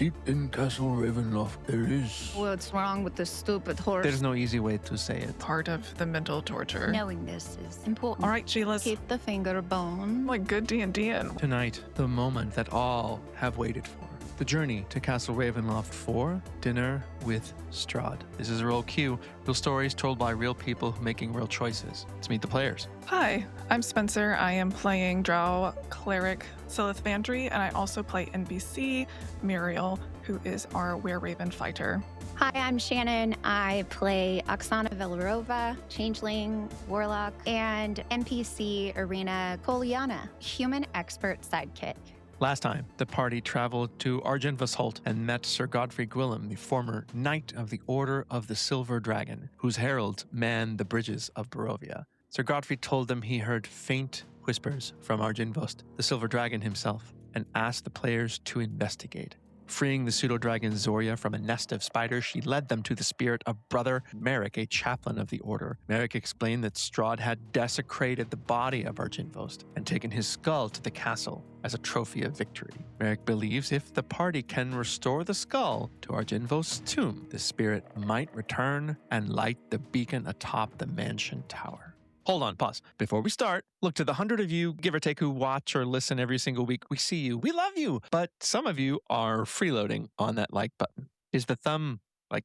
Deep in Castle Ravenloft, there is... What's wrong with this stupid horse? There's no easy way to say it. Part of the mental torture. Knowing this is important. All right, Sheila's. Keep the finger bone. Like good D&D-ing. Tonight, the moment that all have waited for. The journey to Castle Ravenloft for Dinner with Strahd. This is a real cue. Real stories told by real people making real choices. Let's meet the players. Hi, I'm Spencer. I am playing Drow Cleric Silith Vandry, and I also play NPC Muriel, who is our Were-Raven fighter. Hi, I'm Shannon. I play Oksana Velarova, Changeling, Warlock, and NPC Arena Koliana, human expert sidekick. Last time, the party traveled to Argynvosholt and met Sir Godfrey Gwillem, the former Knight of the Order of the Silver Dragon, whose heralds manned the bridges of Barovia. Sir Godfrey told them he heard faint whispers from Argynvost, the Silver Dragon himself, and asked the players to investigate. Freeing the pseudo-dragon Zoria from a nest of spiders, she led them to the spirit of Brother Merrick, a chaplain of the Order. Merrick explained that Strahd had desecrated the body of Argynvost and taken his skull to the castle as a trophy of victory. Merrick believes if the party can restore the skull to Argynvost's tomb, the spirit might return and light the beacon atop the mansion tower. Hold on, pause. Before we start, look to the 100 of you, give or take, who watch or listen every single week. We see you. We love you. But some of you are freeloading on that like button. Is the thumb,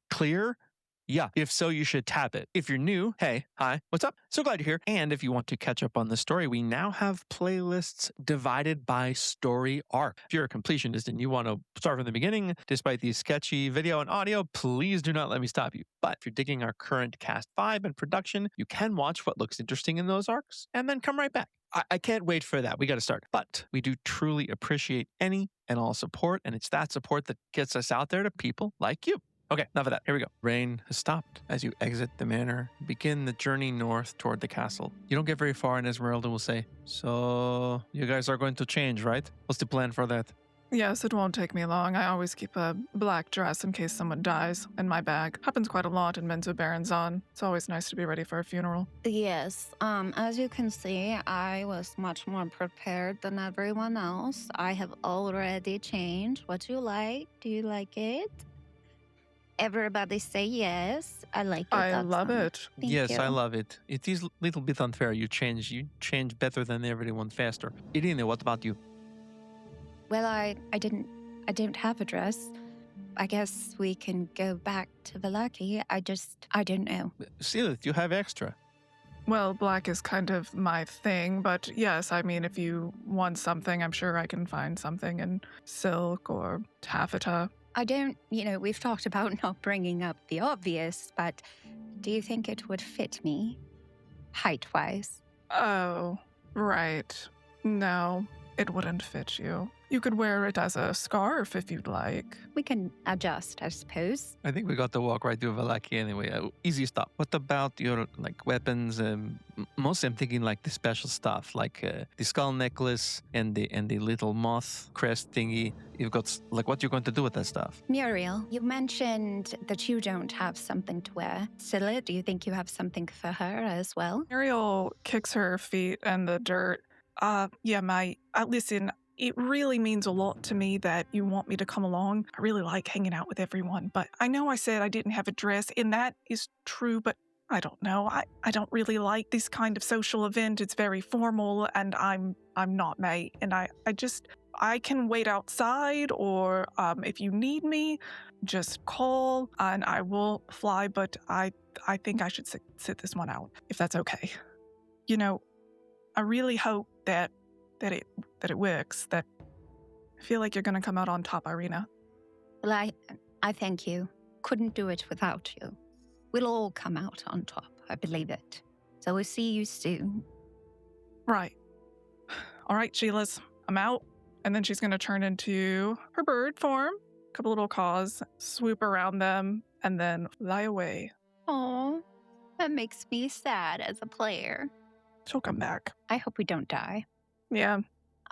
clear? Yeah. If so, you should tap it. If you're new, hey, hi, what's up? So glad you're here. And if you want to catch up on the story, we now have playlists divided by story arc. If you're a completionist and you want to start from the beginning, despite the sketchy video and audio, please do not let me stop you. But if you're digging our current cast vibe and production, you can watch what looks interesting in those arcs and then come right back. I can't wait for that. We got to start. But we do truly appreciate any and all support, and it's that support that gets us out there to people like you. Okay, enough of that. Here we go. Rain has stopped. As you exit the manor, begin the journey north toward the castle. You don't get very far, and Ezmeralda will say, "So, you guys are going to change, right? What's the plan for that?" Yes, it won't take me long. I always keep a black dress in case someone dies in my bag. Happens quite a lot in Menzo Baronzon. It's always nice to be ready for a funeral. Yes, as you can see, I was much more prepared than everyone else. I have already changed. What do you like? Do you like it? Everybody say yes. I like it. I love it. Thank Yes, you. I love it. It is a little bit unfair. You change better than everyone faster. Irina, what about you? Well, I don't have a dress. I guess we can go back to Vallaki. I don't know. Silith, you have extra. Well, black is kind of my thing, but yes, I mean, if you want something, I'm sure I can find something in silk or taffeta. I don't, we've talked about not bringing up the obvious, but do you think it would fit me, height-wise? Oh, right. No, it wouldn't fit you. You could wear it as a scarf if you'd like. We can adjust, I suppose. I think we got to walk right through Vallaki anyway. Easy stop. What about your weapons? Mostly I'm thinking the special stuff, the skull necklace and the little moth crest thingy. You've got what you're going to do with that stuff? Muriel, you mentioned that you don't have something to wear. Scylla, do you think you have something for her as well? Muriel kicks her feet in the dirt. Listen, it really means a lot to me that you want me to come along. I really like hanging out with everyone, but I know I said I didn't have a dress, and that is true, but I don't know. I don't really like this kind of social event. It's very formal, and I'm not May, and I can wait outside, or if you need me, just call, and I will fly, but I think I should sit this one out, if that's okay. I really hope that it works, that I feel like you're going to come out on top, Irina. Well, I thank you. Couldn't do it without you. We'll all come out on top, I believe it. So we'll see you soon. Right. All right, Sheila's, I'm out. And then she's going to turn into her bird form, a couple little caws, swoop around them, and then fly away. Oh, that makes me sad as a player. She'll come back. I hope we don't die. Yeah.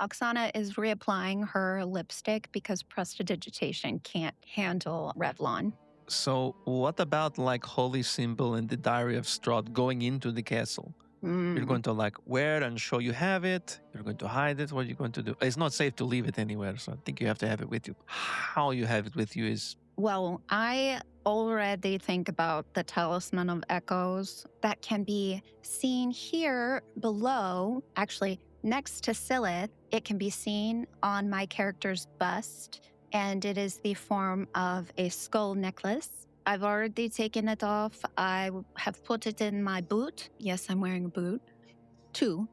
Oksana is reapplying her lipstick because prestidigitation can't handle Revlon. So what about Holy Symbol and the Diary of Strahd going into the castle? You're going to like wear it and show you have it. You're going to hide it. What are you going to do? It's not safe to leave it anywhere, so I think you have to have it with you. How you have it with you is... Well, I already think about the Talisman of Echoes that can be seen here below. Actually, next to Silith, it can be seen on my character's bust, and it is the form of a skull necklace. I've already taken it off. I have put it in my boot. Yes, I'm wearing a boot. 2.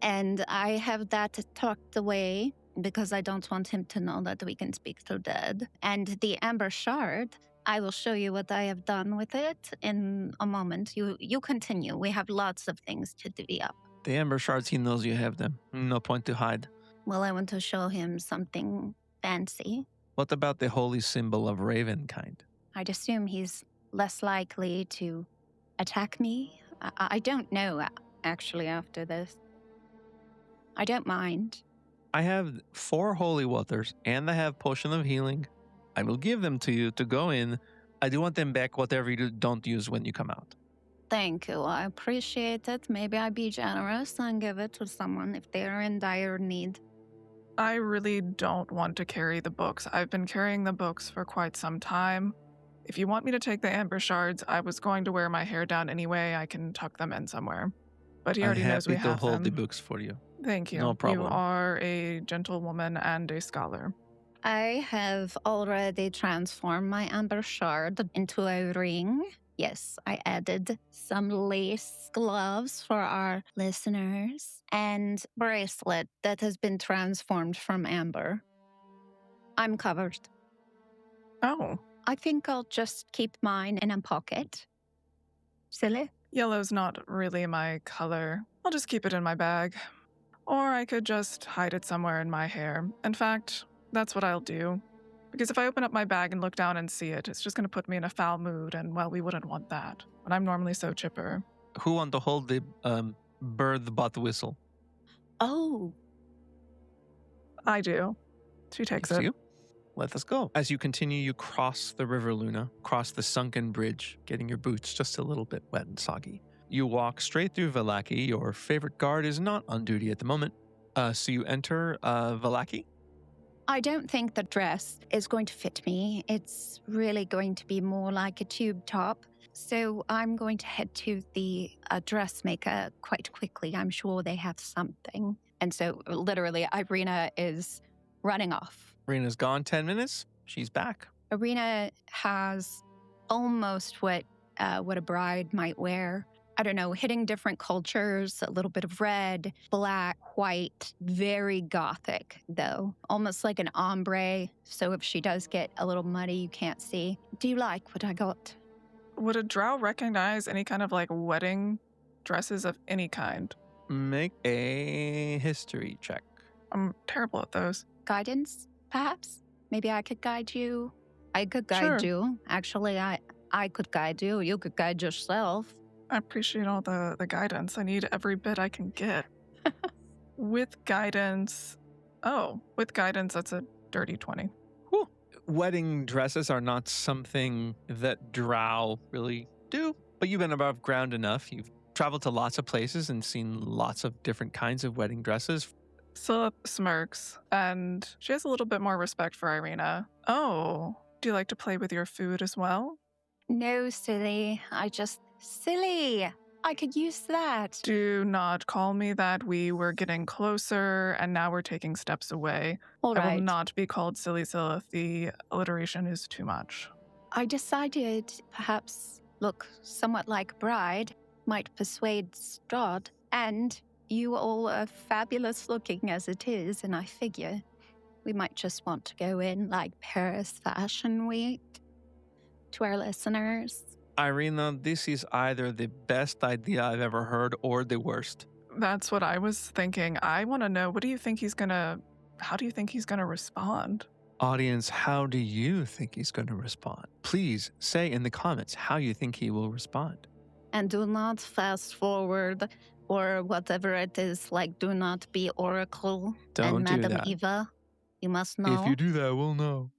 And I have that tucked away because I don't want him to know that we can speak to dead. And the Amber Shard, I will show you what I have done with it in a moment. You continue. We have lots of things to divvy up. The Amber Shards, he knows you have them. No point to hide. Well, I want to show him something fancy. What about the holy symbol of Ravenkind? I'd assume he's less likely to attack me. I don't know, actually, after this. I don't mind. I have 4 holy waters and I have potion of healing. I will give them to you to go in. I do want them back, whatever you don't use when you come out. Thank you. I appreciate it. Maybe I'd be generous and give it to someone if they're in dire need. I really don't want to carry the books. I've been carrying the books for quite some time. If you want me to take the Amber Shards, I was going to wear my hair down anyway. I can tuck them in somewhere. But he already knows we have them. I'm happy to hold the books for you. Thank you. No problem. You are a gentlewoman and a scholar. I have already transformed my Amber Shard into a ring. Yes, I added some lace gloves for our listeners and bracelet that has been transformed from amber. I'm covered. Oh. I think I'll just keep mine in a pocket. Silly? Yellow's not really my color. I'll just keep it in my bag. Or I could just hide it somewhere in my hair. In fact, that's what I'll do. Because if I open up my bag and look down and see it, it's just going to put me in a foul mood, and, well, we wouldn't want that. But I'm normally so chipper. Who want to hold the bird butt whistle? Oh. I do. She takes It's it. you? Let us go. As you continue, you cross the River Luna, cross the sunken bridge, getting your boots just a little bit wet and soggy. You walk straight through Vallaki. Your favorite guard is not on duty at the moment. So you enter Vallaki. I don't think the dress is going to fit me. It's really going to be more like a tube top. So I'm going to head to the dressmaker quite quickly. I'm sure they have something. And so literally, Irina is running off. Rena's gone 10 minutes. She's back. Irina has almost what a bride might wear. I don't know, hitting different cultures, a little bit of red, black, white, very gothic, though. Almost like an ombre, so if she does get a little muddy, you can't see. Do you like what I got? Would a drow recognize any kind of, like, wedding dresses of any kind? Make a history check. I'm terrible at those. Guidance, perhaps? Maybe I could guide you. I could guide you. Actually, I could guide you. You could guide yourself. I appreciate all the guidance. I need every bit I can get. With guidance, that's a dirty 20. Whew. Wedding dresses are not something that Drow really do, but you've been above ground enough. You've traveled to lots of places and seen lots of different kinds of wedding dresses. Silith smirks, and she has a little bit more respect for Irina. Oh, do you like to play with your food as well? No, silly. Silly! I could use that. Do not call me that. We were getting closer, and now we're taking steps away. All right. I will not be called Silly Silith. The alliteration is too much. I decided perhaps look somewhat like bride might persuade Strahd, and you all are fabulous looking as it is, and I figure we might just want to go in like Paris Fashion Week to our listeners. Irina, this is either the best idea I've ever heard or the worst. That's what I was thinking. I want to know, how do you think he's going to respond? Audience, how do you think he's going to respond? Please say in the comments how you think he will respond. And do not fast forward or whatever it is, like do not be Oracle Don't and do Madam that. Eva. You must know. If you do that, we'll know.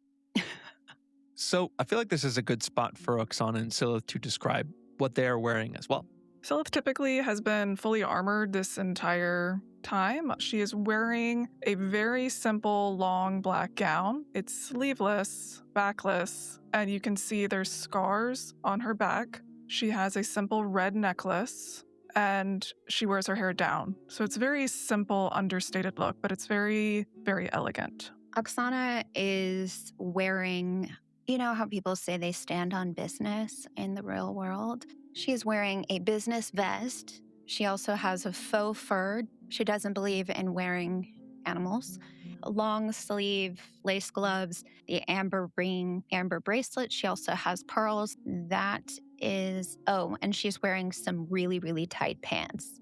So I feel like this is a good spot for Oksana and Silith to describe what they are wearing as well. Sylith typically has been fully armored this entire time. She is wearing a very simple, long black gown. It's sleeveless, backless, and you can see there's scars on her back. She has a simple red necklace, and she wears her hair down. So it's very simple, understated look, but it's very, very elegant. Oksana is wearing, you know how people say they stand on business in the real world? She's wearing a business vest. She also has a faux fur. She doesn't believe in wearing animals. A long sleeve lace gloves, the amber ring, amber bracelet. She also has pearls. And she's wearing some really, really tight pants.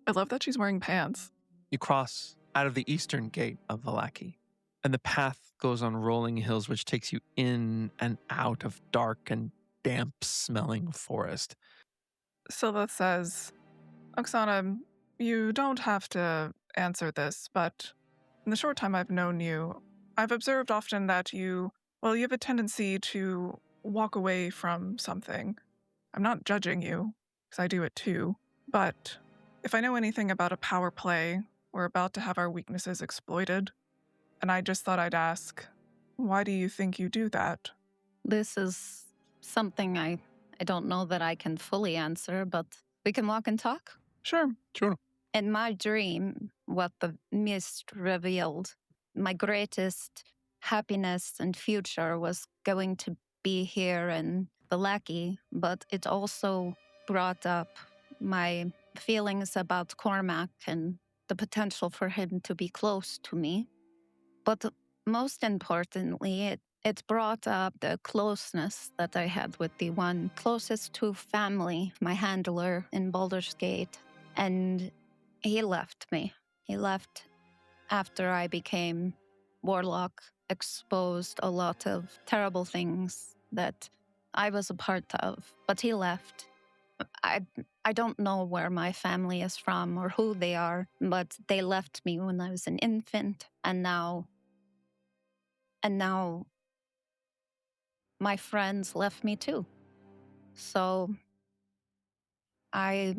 I love that she's wearing pants. You cross out of the eastern gate of Vallaki, and the path goes on rolling hills, which takes you in and out of dark and damp-smelling forest. Sylvia says, Oksana, you don't have to answer this, but in the short time I've known you, I've observed often that you have a tendency to walk away from something. I'm not judging you, because I do it too, but if I know anything about a power play, we're about to have our weaknesses exploited, and I just thought I'd ask, why do you think you do that? This is something I don't know that I can fully answer, but we can walk and talk. Sure. In my dream, what the mist revealed, my greatest happiness and future was going to be here in Vallaki, but it also brought up my feelings about Cormac and the potential for him to be close to me. But most importantly, it brought up the closeness that I had with the one closest to family, my handler in Baldur's Gate. And he left me. He left after I became warlock, exposed a lot of terrible things that I was a part of. But he left. I don't know where my family is from or who they are, but they left me when I was an infant, and now my friends left me too. So I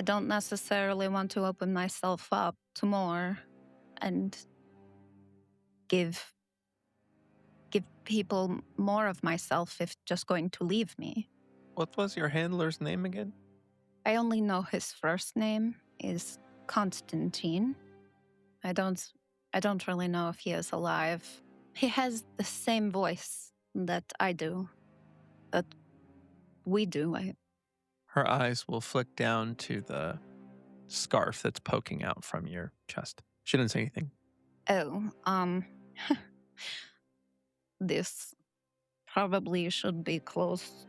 don't necessarily want to open myself up to more and give people more of myself if just going to leave me. What was your handler's name again? I only know his first name is Constantine. I don't really know if he is alive. He has the same voice that I do, that we do. Her eyes will flick down to the scarf that's poking out from your chest. She didn't say anything. This probably should be close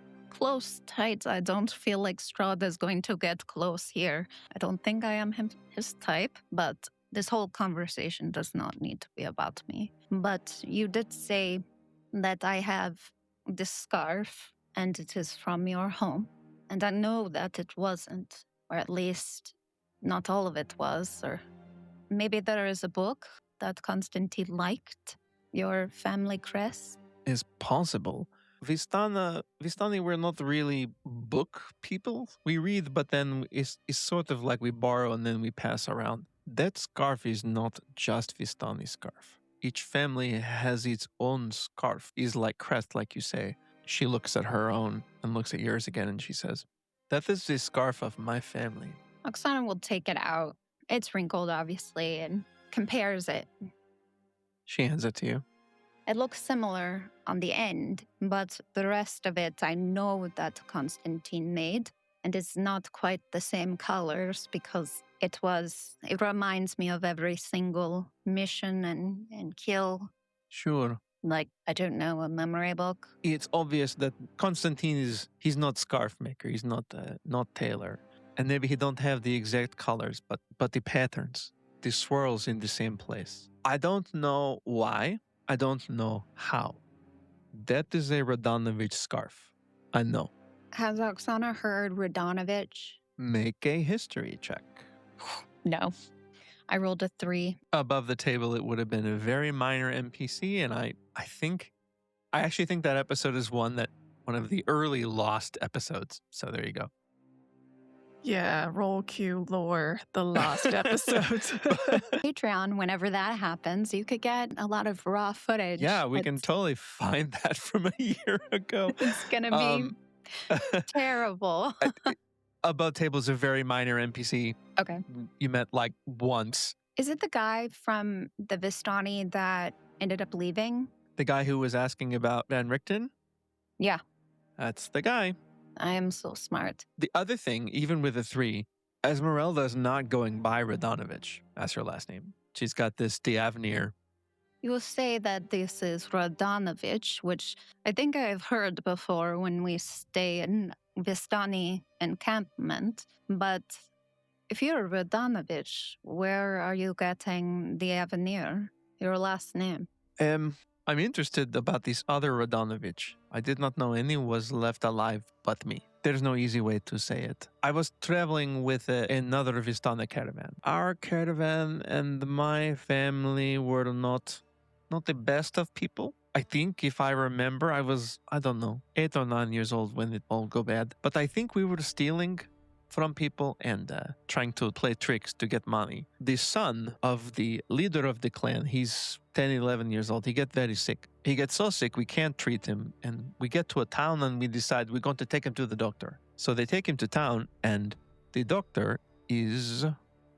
tight. I don't feel like Strahd is going to get close here. I don't think I am his type, but this whole conversation does not need to be about me. But you did say that I have this scarf, and it is from your home. And I know that it wasn't, or at least not all of it was, or maybe there is a book that Constantine liked, your family crest. Is possible. Vistani, we're not really book people. We read, but then it's sort of like we borrow and then we pass around. That scarf is not just Vistani's scarf. Each family has its own scarf. Is like crest, like you say. She looks at her own and looks at yours again and she says, that is the scarf of my family. Oksana will take it out. It's wrinkled, obviously, and compares it. She hands it to you. It looks similar on the end, but the rest of it I know that Constantine made, and it's not quite the same colors because it reminds me of every single mission and kill. Sure. Like, I don't know, a memory book. It's obvious that Constantine he's not scarf maker, he's not tailor. And maybe he don't have the exact colors, but the patterns, the swirls in the same place. I don't know why. I don't know how. That is a Radonovich scarf. I know. Has Oksana heard Radonovich? Make a history check. No. I rolled a 3. Above the table, it would have been a very minor NPC, and I actually think that episode is one of the early lost episodes. So there you go. Yeah, roll Q lore, the lost episodes. Patreon, whenever that happens, you could get a lot of raw footage. Yeah, we can It's- totally find that from a year ago. It's going to be terrible. Above Table is a very minor NPC. Okay. You met like once. Is it the guy from the Vistani that ended up leaving? The guy who was asking about Van Richten? Yeah. That's the guy. I am so smart. The other thing, even with the 3, Ezmeralda is not going by Radonovich as her last name. She's got this Diavnir. You will say that this is Radonovich, which I think I've heard before when we stay in Vistani encampment. But if you're Radonovich, where are you getting the Avenir, your last name? I'm interested about this other Radonovich. I did not know any was left alive but me. There's no easy way to say it. I was traveling with another Vistana caravan. Our caravan and my family were not the best of people. I think if I remember, I don't know, 8 or 9 years old when it all go bad. But I think we were stealing from people and trying to play tricks to get money. The son of the leader of the clan, he's 10, 11 years old. He gets very sick. He gets so sick we can't treat him. And we get to a town and we decide we're going to take him to the doctor. So they take him to town and the doctor is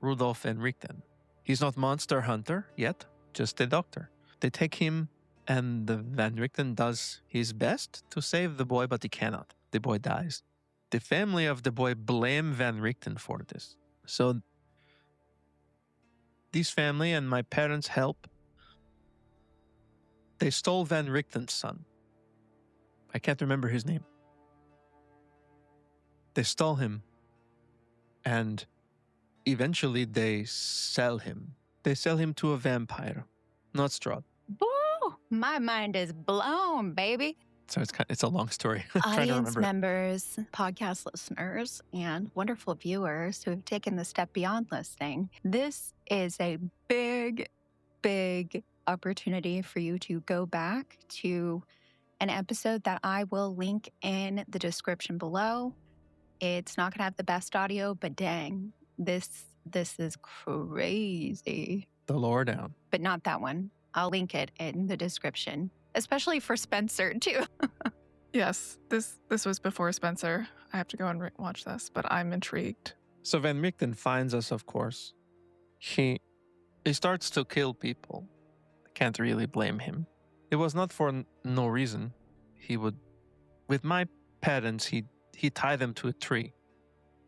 Rudolph van Richten. He's not Monster Hunter yet, just a doctor. They take him and the Van Richten does his best to save the boy, but he cannot. The boy dies. The family of the boy blame Van Richten for this. So this family and my parents' help, they stole Van Richten's son. I can't remember his name. They stole him and eventually they sell him. They sell him to a vampire, not Strahd. Woo! My mind is blown, baby. So it's a long story. I'm trying to Audience remember it. members, podcast listeners, and wonderful viewers who have taken the step beyond listening, this is a big, big opportunity for you to go back to an episode that I will link in the description below. It's not going to have the best audio, but dang, this is crazy. The lore down. But not that one. I'll link it in the description. Especially for Spencer, too. Yes, this was before Spencer. I have to go and watch this, but I'm intrigued. So Van Richten finds us, of course. He starts to kill people. I can't really blame him. It was not for no reason. He would, with my parents, he tied them to a tree.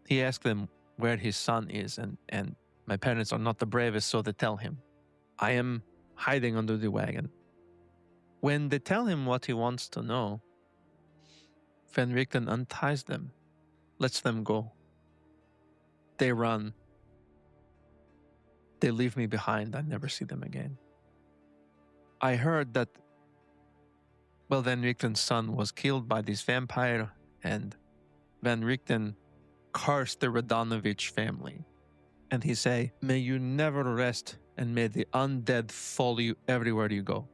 He asked them where his son is, and my parents are not the bravest, so they tell him, I am hiding under the wagon. When they tell him what he wants to know, Van Richten unties them, lets them go. They run. They leave me behind. I never see them again. I heard that, Van Richten's son was killed by this vampire, and Van Richten cursed the Radonovich family. And he say, may you never rest, and may the undead follow you everywhere you go.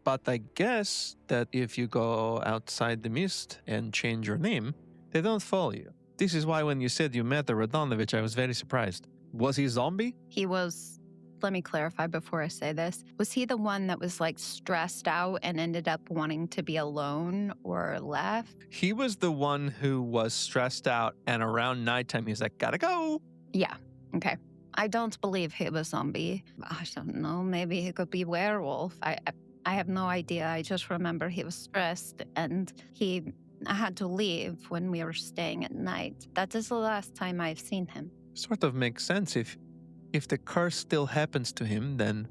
But I guess that if you go outside the mist and change your name, they don't follow you. This is why when you said you met the Radonovich, I was very surprised. Was he a zombie? He was, let me clarify before I say this. Was he the one that was like stressed out and ended up wanting to be alone or left? He was the one who was stressed out, and around nighttime, he's like, gotta go. Yeah. Okay. I don't believe he was zombie. I don't know. Maybe he could be werewolf. I have no idea. I just remember he was stressed and he had to leave when we were staying at night. That is the last time I've seen him. Sort of makes sense. If the curse still happens to him, then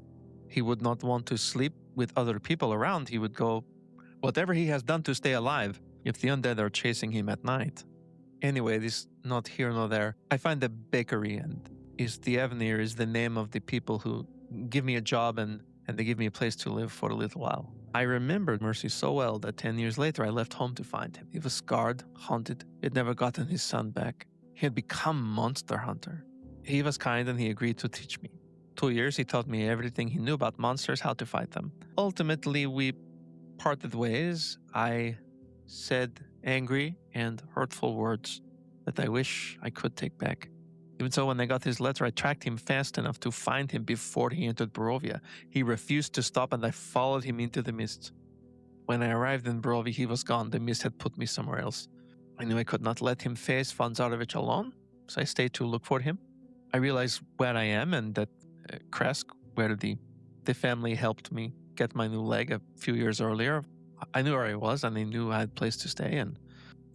he would not want to sleep with other people around. He would go, whatever he has done to stay alive, if the undead are chasing him at night. Anyway, this is not here nor there. I find the bakery, and the Avenir is the name of the people who give me a job and they give me a place to live for a little while. I remembered Mercy so well that 10 years later I left home to find him. He was scarred, haunted. He had never gotten his son back. He had become Monster Hunter. He was kind and he agreed to teach me. 2 years he taught me everything he knew about monsters, how to fight them. Ultimately, we parted ways. I said angry and hurtful words that I wish I could take back. Even so, when I got his letter, I tracked him fast enough to find him before he entered Barovia. He refused to stop, and I followed him into the mist. When I arrived in Barovia, he was gone. The mist had put me somewhere else. I knew I could not let him face von Zarovich alone, so I stayed to look for him. I realized where I am and that Kresk, where the family helped me get my new leg a few years earlier. I knew where I was, and I knew I had a place to stay, and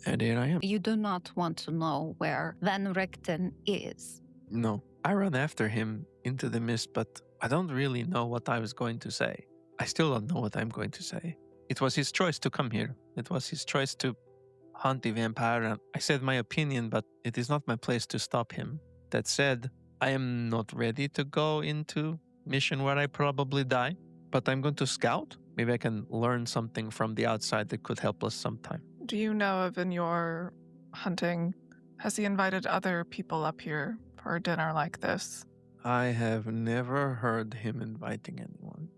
there I am. You do not want to know where Van Richten is. No, I ran after him into the mist, but I don't really know what I was going to say. I still don't know what I'm going to say. It was his choice to come here. It was his choice to hunt the vampire, and I said my opinion, but it is not my place to stop him. That said, I am not ready to go into mission where I probably die, but I'm going to scout. Maybe I can learn something from the outside that could help us sometime. Do you know of, in your hunting, has he invited other people up here for a dinner like this? I have never heard him inviting anyone.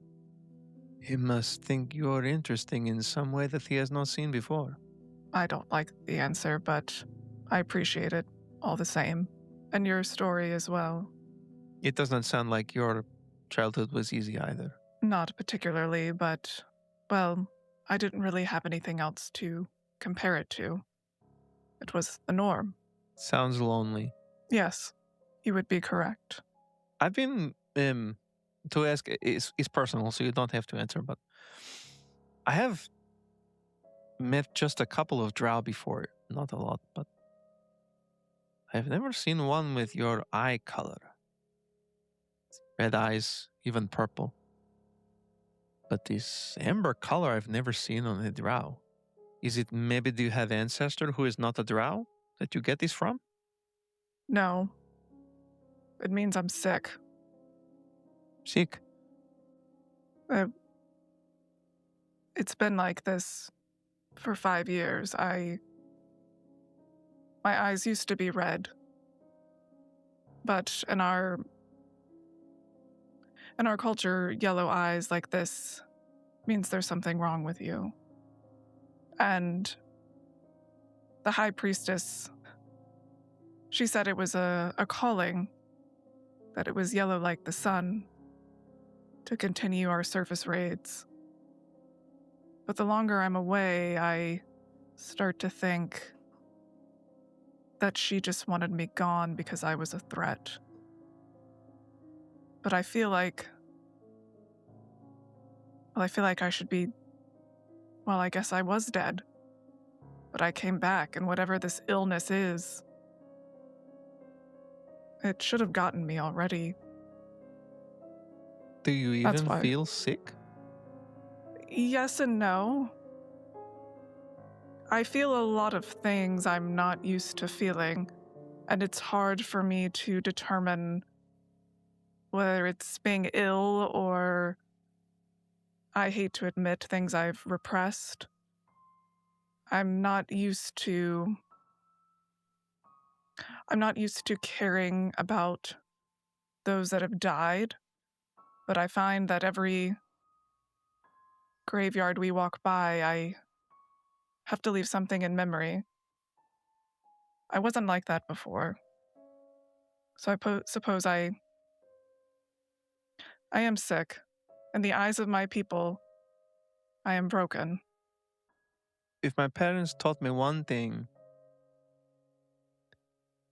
He must think you're interesting in some way that he has not seen before. I don't like the answer, but I appreciate it all the same. And your story as well. It doesn't sound like your childhood was easy either. Not particularly, but, well, I didn't really have anything else to compare it to. It was the norm. Sounds lonely. Yes, you would be correct. I've been, to ask, is personal, so you don't have to answer, but I have met just a couple of Drow before, not a lot, but I've never seen one with your eye color. Red eyes, even purple. But this amber color I've never seen on a Drow. Is it maybe do you have ancestor who is not a Drow that you get this from? No. It means I'm sick. Sick. It's been like this for 5 years. My eyes used to be red. But in our culture, yellow eyes like this means there's something wrong with you. And the High Priestess, she said it was a calling, that it was yellow like the sun, to continue our surface raids. But the longer I'm away, I start to think that she just wanted me gone because I was a threat. But I feel like I should be, well, I guess I was dead. But I came back, and whatever this illness is, it should have gotten me already. Do you That's even why. feel sick? Yes and no. I feel a lot of things I'm not used to feeling, and it's hard for me to determine whether it's being ill or, I hate to admit, things I've repressed. I'm not used to caring about those that have died, but I find that every graveyard we walk by, I have to leave something in memory. I wasn't like that before. So I suppose I am sick. In the eyes of my people, I am broken. If my parents taught me one thing,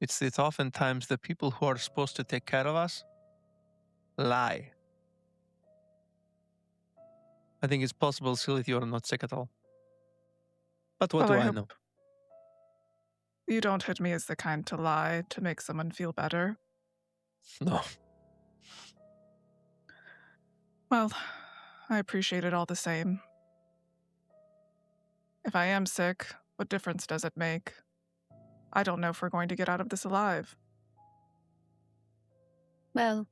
it's that oftentimes the people who are supposed to take care of us lie. I think it's possible still that you are not sick at all. But what Well, do I hope know? you don't hit me as the kind to lie to make someone feel better. No. Well, I appreciate it all the same. If I am sick, what difference does it make? I don't know if we're going to get out of this alive. Well,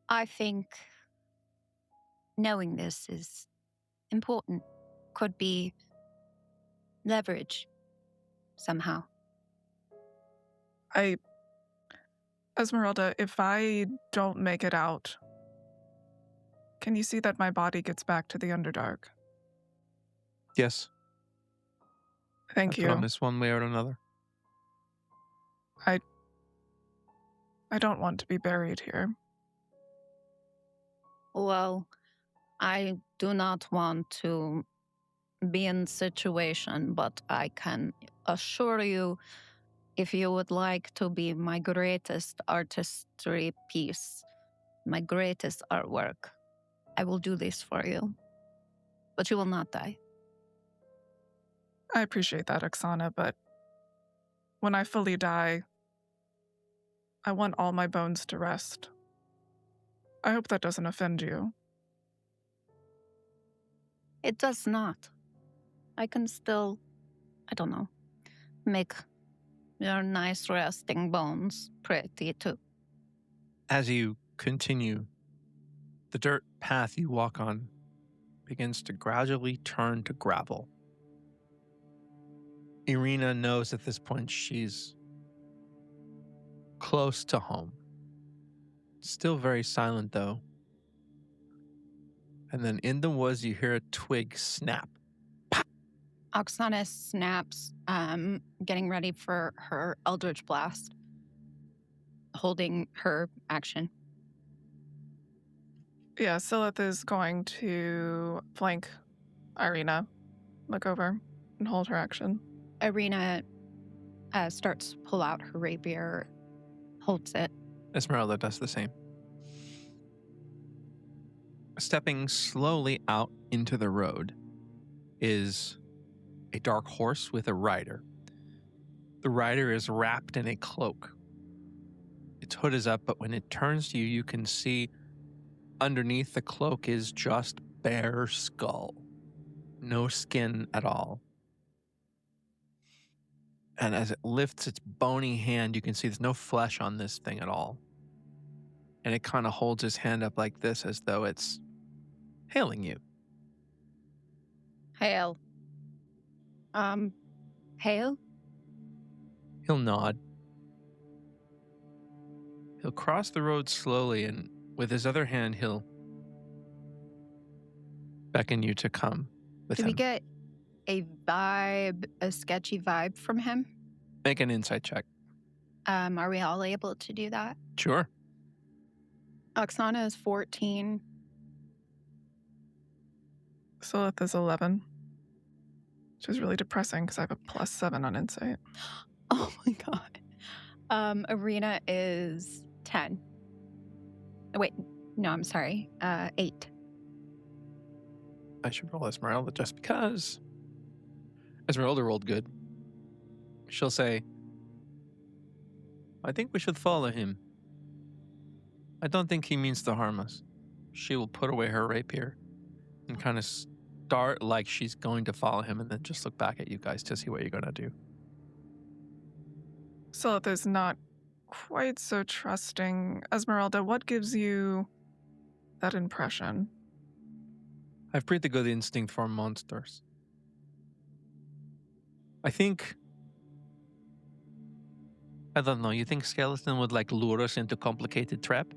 I think knowing this is important. Could be leverage somehow. Ezmeralda, if I don't make it out, can you see that my body gets back to the Underdark? Yes. Thank I you. promise one way or another. I don't want to be buried here. Well, I do not want to be in situation, but I can assure you, if you would like to be my greatest artistry piece, my greatest artwork, I will do this for you. But you will not die. I appreciate that, Oksana, but when I fully die, I want all my bones to rest. I hope that doesn't offend you. It does not. I can still, I don't know, make your nice resting bones pretty too. As you continue, the dirt path you walk on begins to gradually turn to gravel. Irina knows at this point she's close to home. Still very silent, though. And then in the woods, you hear a twig snap. Oksana snaps, getting ready for her Eldritch Blast, holding her action. Yeah, Silith is going to flank Irina, look over, and hold her action. Irina starts to pull out her rapier, holds it. Ezmeralda does the same. Stepping slowly out into the road is a dark horse with a rider. The rider is wrapped in a cloak. Its hood is up, but when it turns to you, you can see underneath the cloak is just bare skull. No skin at all. And as it lifts its bony hand, you can see there's no flesh on this thing at all. And it kind of holds his hand up like this as though it's hailing you. Hail. Hail? He'll nod. He'll cross the road slowly, and with his other hand, he'll beckon you to come with Do him. we get a vibe, a sketchy vibe from him? Make an insight check. Are we all able to do that? Sure. Oksana is 14. Silith is 11. Which is really depressing because I have a +7 on insight. Oh my god. Irina is 10. Wait, no, I'm sorry. 8. I should roll Ezmeralda just because. Ezmeralda rolled good. She'll say, I think we should follow him. I don't think he means to harm us. She will put away her rapier and kind of start like she's going to follow him and then just look back at you guys to see what you're going to do. Silith is not quite so trusting. Ezmeralda, what gives you that impression? I've pretty good instinct for monsters. I think... I don't know, you think Skeleton would lure us into complicated trap?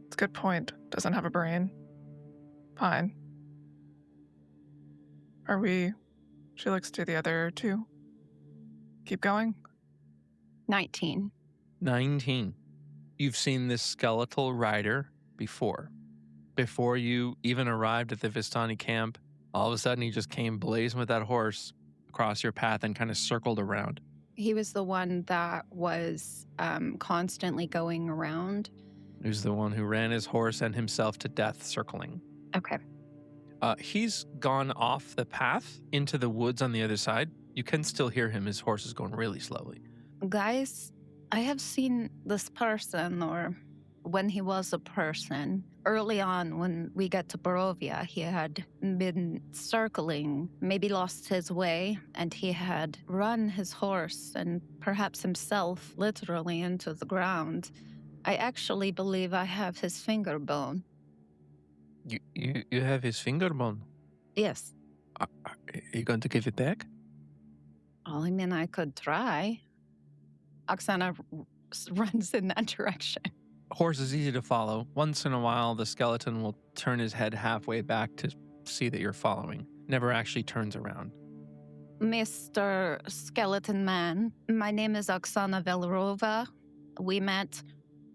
It's a good point. Doesn't have a brain. Fine. Are we... She looks to the other two. Keep going? 19. 19. You've seen this skeletal rider before. Before you even arrived at the Vistani camp, all of a sudden he just came blazing with that horse across your path and kind of circled around. He was the one that was constantly going around. He was the one who ran his horse and himself to death circling. Okay. He's gone off the path into the woods on the other side. You can still hear him. His horse is going really slowly. Guys, I have seen this person, or when he was a person. Early on, when we got to Barovia, he had been circling, maybe lost his way, and he had run his horse and perhaps himself literally into the ground. I actually believe I have his finger bone. You have his finger bone? Yes. Are you going to give it back? Well, I mean, I could try. Oksana runs in that direction. Horse is easy to follow. Once in a while, the skeleton will turn his head halfway back to see that you're following. Never actually turns around. Mr. Skeleton Man. My name is Oksana Velarova. We met,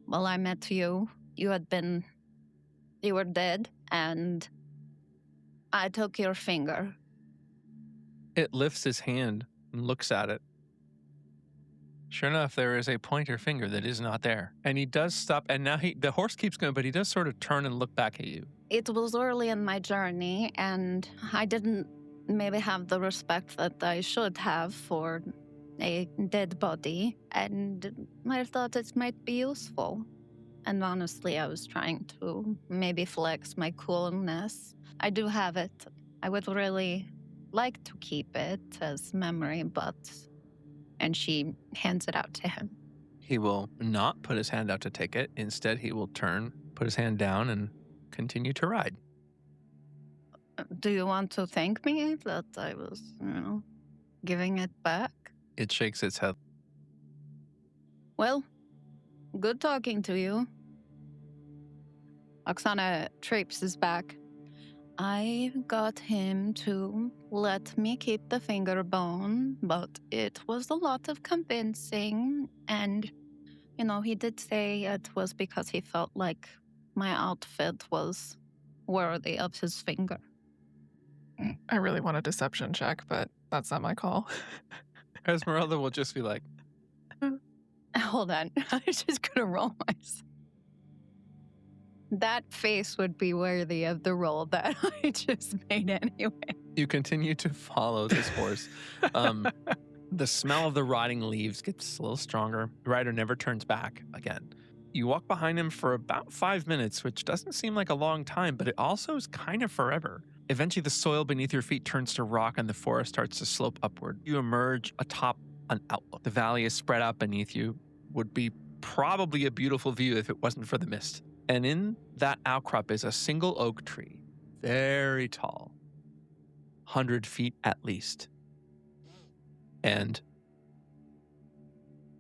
well, I met you. You were dead, and I took your finger. It lifts his hand and looks at it. Sure enough, there is a pointer finger that is not there. And he does stop, and now the horse keeps going, but he does sort of turn and look back at you. It was early in my journey, and I didn't maybe have the respect that I should have for a dead body, and I thought it might be useful. And honestly, I was trying to maybe flex my coolness. I do have it. I would really like to keep it as memory, but... And she hands it out to him. He will not put his hand out to take it. Instead, he will turn, put his hand down, and continue to ride. Do you want to thank me that I was, giving it back? It shakes its head. Well, good talking to you. Oksana traipses back. I got him to let me keep the finger bone, but it was a lot of convincing. And, he did say it was because he felt like my outfit was worthy of his finger. I really want a deception check, but that's not my call. Ezmeralda will just be like, Hold on. I'm just going to roll myself. That face would be worthy of the roll that I just made anyway. You continue to follow this horse. The smell of the rotting leaves gets a little stronger. The rider never turns back again. You walk behind him for about 5 minutes, which doesn't seem like a long time, but it also is kind of forever. Eventually, the soil beneath your feet turns to rock and the forest starts to slope upward. You emerge atop an outlook. The valley is spread out beneath you. Would be probably a beautiful view if it wasn't for the mist. And in that outcrop is a single oak tree, very tall, 100 feet at least. And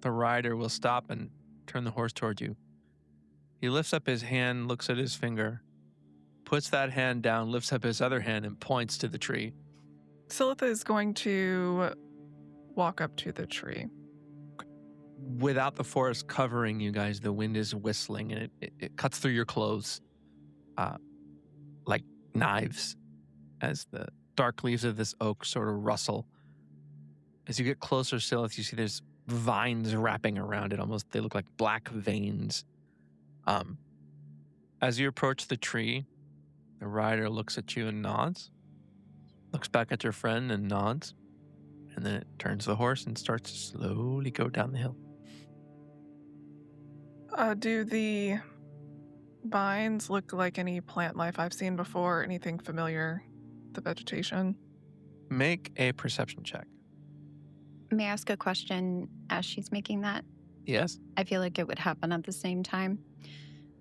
the rider will stop and turn the horse toward you. He lifts up his hand, looks at his finger, puts that hand down, lifts up his other hand, and points to the tree. Silitha is going to walk up to the tree. Without the forest covering you guys, the wind is whistling and it cuts through your clothes like knives as the dark leaves of this oak sort of rustle. As you get closer, Silith, you see there's vines wrapping around it. Almost, they look like black veins. As you approach the tree, the rider looks at you and nods, looks back at your friend and nods, and then it turns the horse and starts to slowly go down the hill. Do the vines look like any plant life I've seen before? Anything familiar? The vegetation? Make a perception check. May I ask a question as she's making that? Yes? I feel like it would happen at the same time.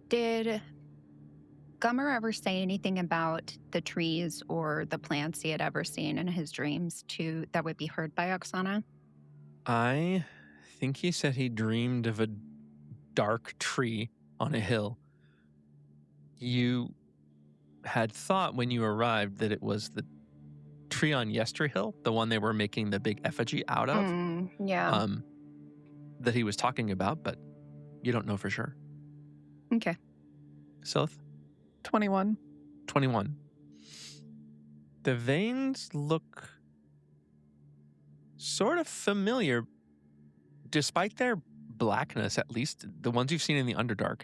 Did Gummer ever say anything about the trees or the plants he had ever seen in his dreams that would be heard by Oksana? I think he said he dreamed of a dark tree on a hill. You had thought when you arrived that it was the tree on Yester Hill, the one they were making the big effigy out of. Yeah. That he was talking about, but you don't know for sure. Okay. Silith? 21. 21. The veins look sort of familiar, despite their blackness, at least the ones you've seen in the Underdark.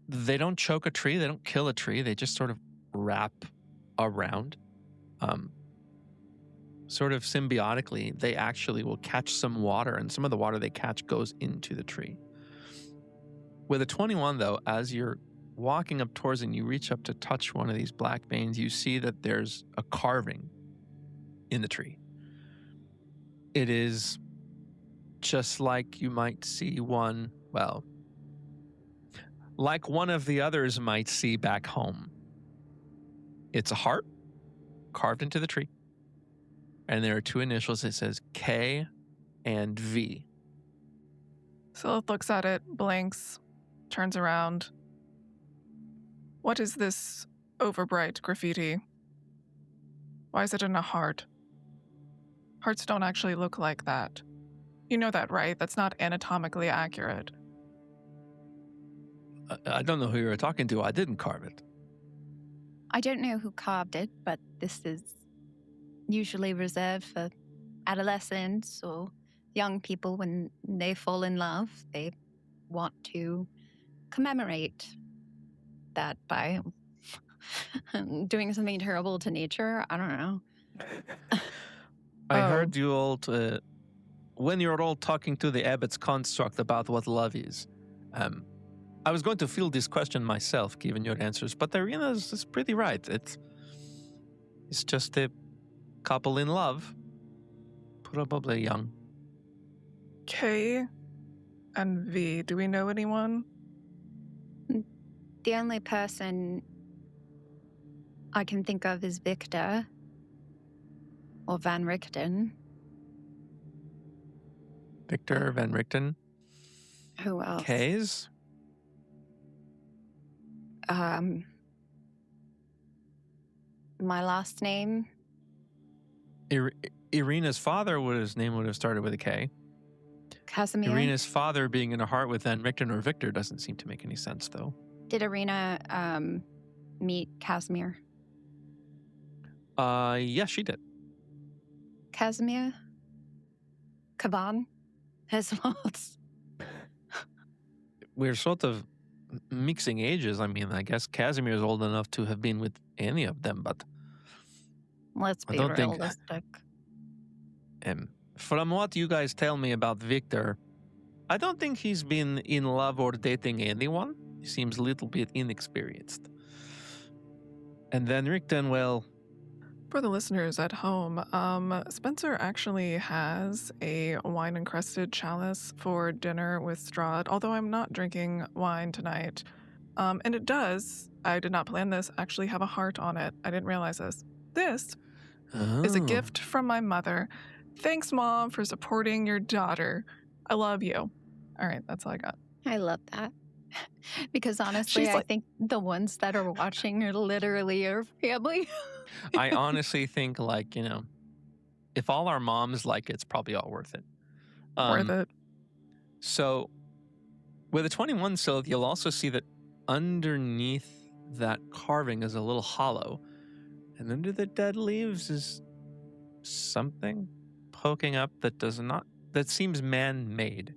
They don't choke a tree, they don't kill a tree, they just sort of wrap around. Sort of symbiotically, they actually will catch some water, and some of the water they catch goes into the tree. With a 21, though, as you're walking up towards it and you reach up to touch one of these black veins, you see that there's a carving in the tree. It is just like you might see one, well, like one of the others might see back home. It's a heart carved into the tree. And there are two initials. It says K and V. Silith looks at it, blinks, turns around. What is this overbright graffiti? Why is it in a heart? Hearts don't actually look like that. You know that, right? That's not anatomically accurate. I don't know who you were talking to. I didn't carve it. I don't know who carved it, but this is usually reserved for adolescents or young people when they fall in love. They want to commemorate that by doing something terrible to nature. I don't know. I Oh. heard you all, when you're all talking to the abbot's construct about what love is. I was going to field this question myself, given your answers, but Irina is pretty right. It's just a couple in love, probably young. K and V, do we know anyone? The only person I can think of is Victor or Van Richten. Victor Van Richten. Who else? Kays? My last name. Irina's father, his name would have started with a K. Casimir. Irina's father being in a heart with Van Richten or Victor doesn't seem to make any sense, though. Did Irina meet Casimir? Yes, she did. Casimir? Kaban? His We're sort of mixing ages. I mean, I guess Casimir's old enough to have been with any of them, but Let's be realistic. From what you guys tell me about Victor, I don't think he's been in love or dating anyone. He seems a little bit inexperienced. And then Richten, well... For the listeners at home, Spencer actually has a wine-encrusted chalice for dinner with Strahd, although I'm not drinking wine tonight. And it does, I did not plan this, actually have a heart on it. I didn't realize this. This is a gift from my mother. Thanks, Mom, for supporting your daughter. I love you. All right, that's all I got. I love that. Because honestly, I think the ones that are watching are literally your family. I honestly think, if all our moms like it, it's probably all worth it. Worth it. So, with the 21 silk, you'll also see that underneath that carving is a little hollow. And under the dead leaves is something poking up that seems man-made.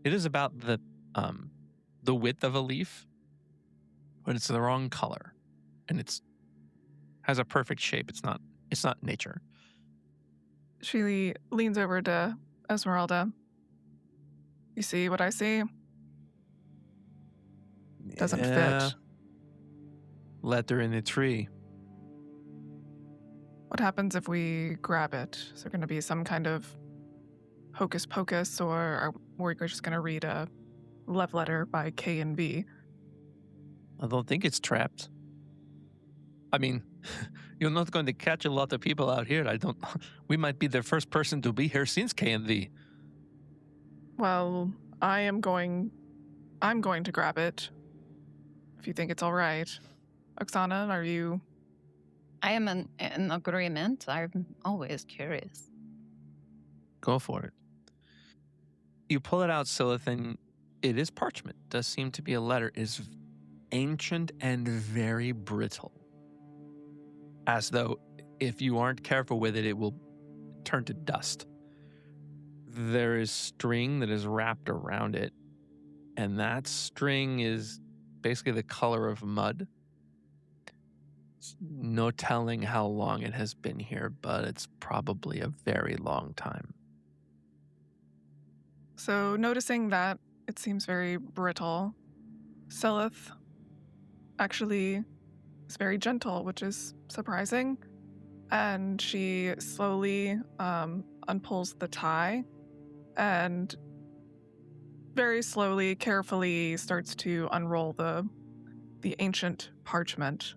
It is about the width of a leaf, but it's the wrong color. And has a perfect shape. It's not nature. She leans over to Ezmeralda. You see what I see? Doesn't fit. Letter in the tree. What happens if we grab it? Is there going to be some kind of hocus pocus, or are we just going to read a love letter by K and V? I don't think it's trapped. I mean, you're not going to catch a lot of people out here. We might be the first person to be here since K and V. Well, I'm going to grab it. If you think it's all right. Oksana, are you? I am in agreement. I'm always curious. Go for it. You pull it out, Silith, and it is parchment. Does seem to be a letter. It's ancient and very brittle. As though if you aren't careful with it, it will turn to dust. There is string that is wrapped around it, and that string is basically the color of mud. No telling how long it has been here, but it's probably a very long time. So, noticing that it seems very brittle, Silith actually is very gentle, which is surprising. And she slowly unpulls the tie and very slowly, carefully starts to unroll the ancient parchment.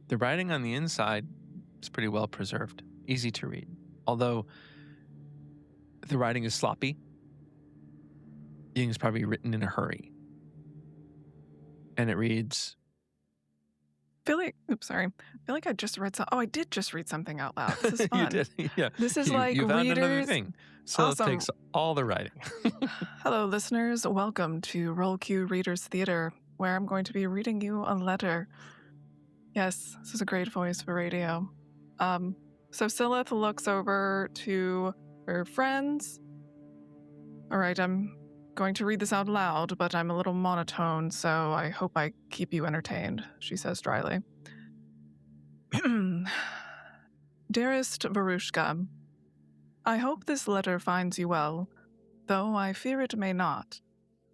The writing on the inside is pretty well preserved, easy to read. Although the writing is sloppy, you think it's probably written in a hurry. And it reads, Sorry. I feel like I just read I did just read something out loud. This is fun. You did, yeah. This is like you found another readers. thing. So Awesome. it takes all the writing. Hello, listeners. Welcome to Roll Q Readers Theater, where I'm going to be reading you a letter. Yes, this is a great voice for radio. So Silith looks over to her friends. All right, I'm going to read this out loud, but I'm a little monotone, so I hope I keep you entertained, she says dryly. Dearest Varushka, I hope this letter finds you well, though I fear it may not.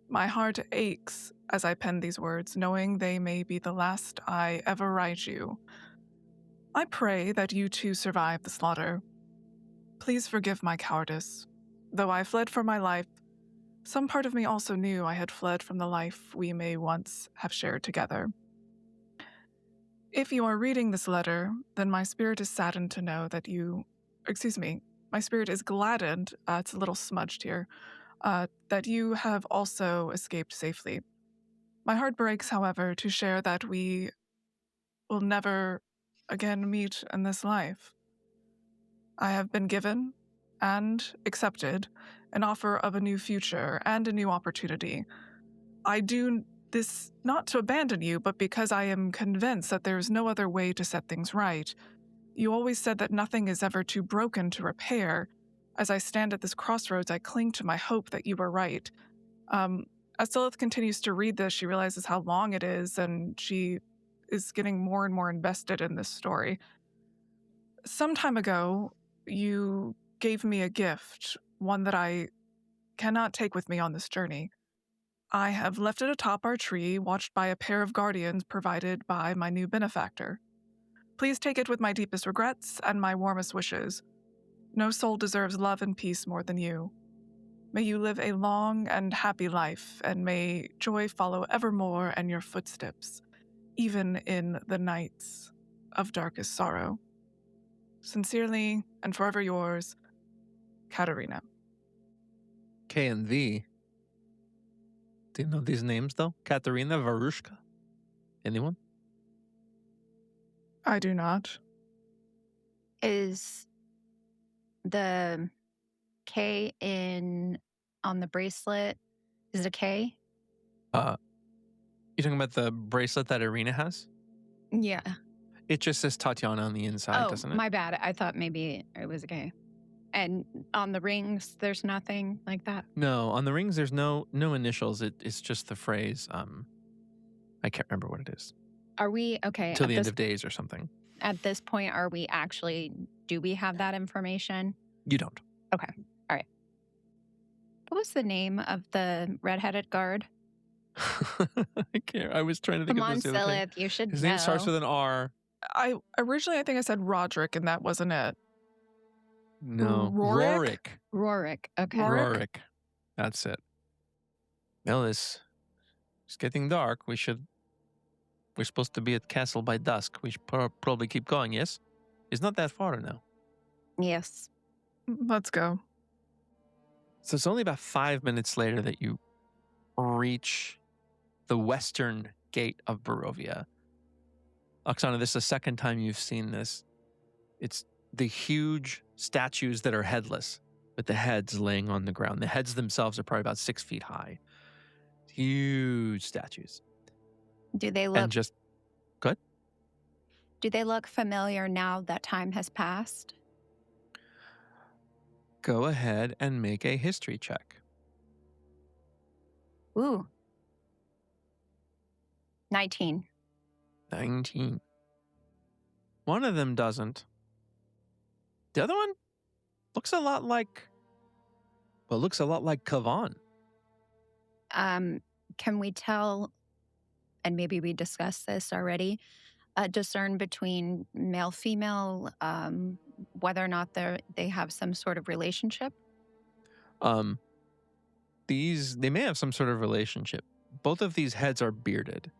My heart aches as I pen these words, knowing they may be the last I ever write you. I pray that you too survive the slaughter. Please forgive my cowardice. Though I fled for my life, some part of me also knew I had fled from the life we may once have shared together. If you are reading this letter, then my spirit is saddened to know that my spirit is gladdened, it's a little smudged here, that you have also escaped safely. My heart breaks, however, to share that we will never again meet in this life. I have been given and accepted an offer of a new future and a new opportunity. I do this not to abandon you, but because I am convinced that there is no other way to set things right. You always said that nothing is ever too broken to repair. As I stand at this crossroads, I cling to my hope that you were right. As Silith continues to read this, she realizes how long it is, and she is getting more and more invested in this story. Some time ago, you gave me a gift, one that I cannot take with me on this journey. I have left it atop our tree, watched by a pair of guardians provided by my new benefactor. Please take it with my deepest regrets and my warmest wishes. No soul deserves love and peace more than you. May you live a long and happy life, and may joy follow evermore in your footsteps, even in the nights of darkest sorrow. Sincerely and forever yours, Katerina. K and V. Do you know these names, though? Katerina, Varushka? Anyone? I do not. Is the K on the bracelet, is it a K? You talking about the bracelet that Irina has? Yeah. It just says Tatiana on the inside, doesn't it? My bad. I thought maybe it was a K. And on the rings, there's nothing like that? No, on the rings, there's no initials. It's just the phrase. I can't remember what it is. Are we, okay. Till the end of days or something. At this point, do we have that information? You don't. Okay. All right. What was the name of the redheaded guard? I can't. I was trying to think Come of on, this the other thing. Silith, you should His know. name starts with an R. I think I said Roderick, and that wasn't it. No. Rorik? Rorik. Okay. Rorik. That's it. Well, it's getting dark. We're supposed to be at castle by dusk. We should probably keep going, yes? It's not that far now. Yes. Let's go. So it's only about 5 minutes later that you reach the western gate of Barovia. Oksana, this is the second time you've seen this. It's the huge statues that are headless, with the heads laying on the ground. The heads themselves are probably about 6 feet high. Huge statues. Do they look? Good. Do they look familiar now that time has passed? Go ahead and make a history check. Ooh. 19. 19. One of them doesn't. The other one looks a lot like Kavan. Can we tell, and maybe we discussed this already, discern between male, female, whether or not they have some sort of relationship? They may have some sort of relationship. Both of these heads are bearded.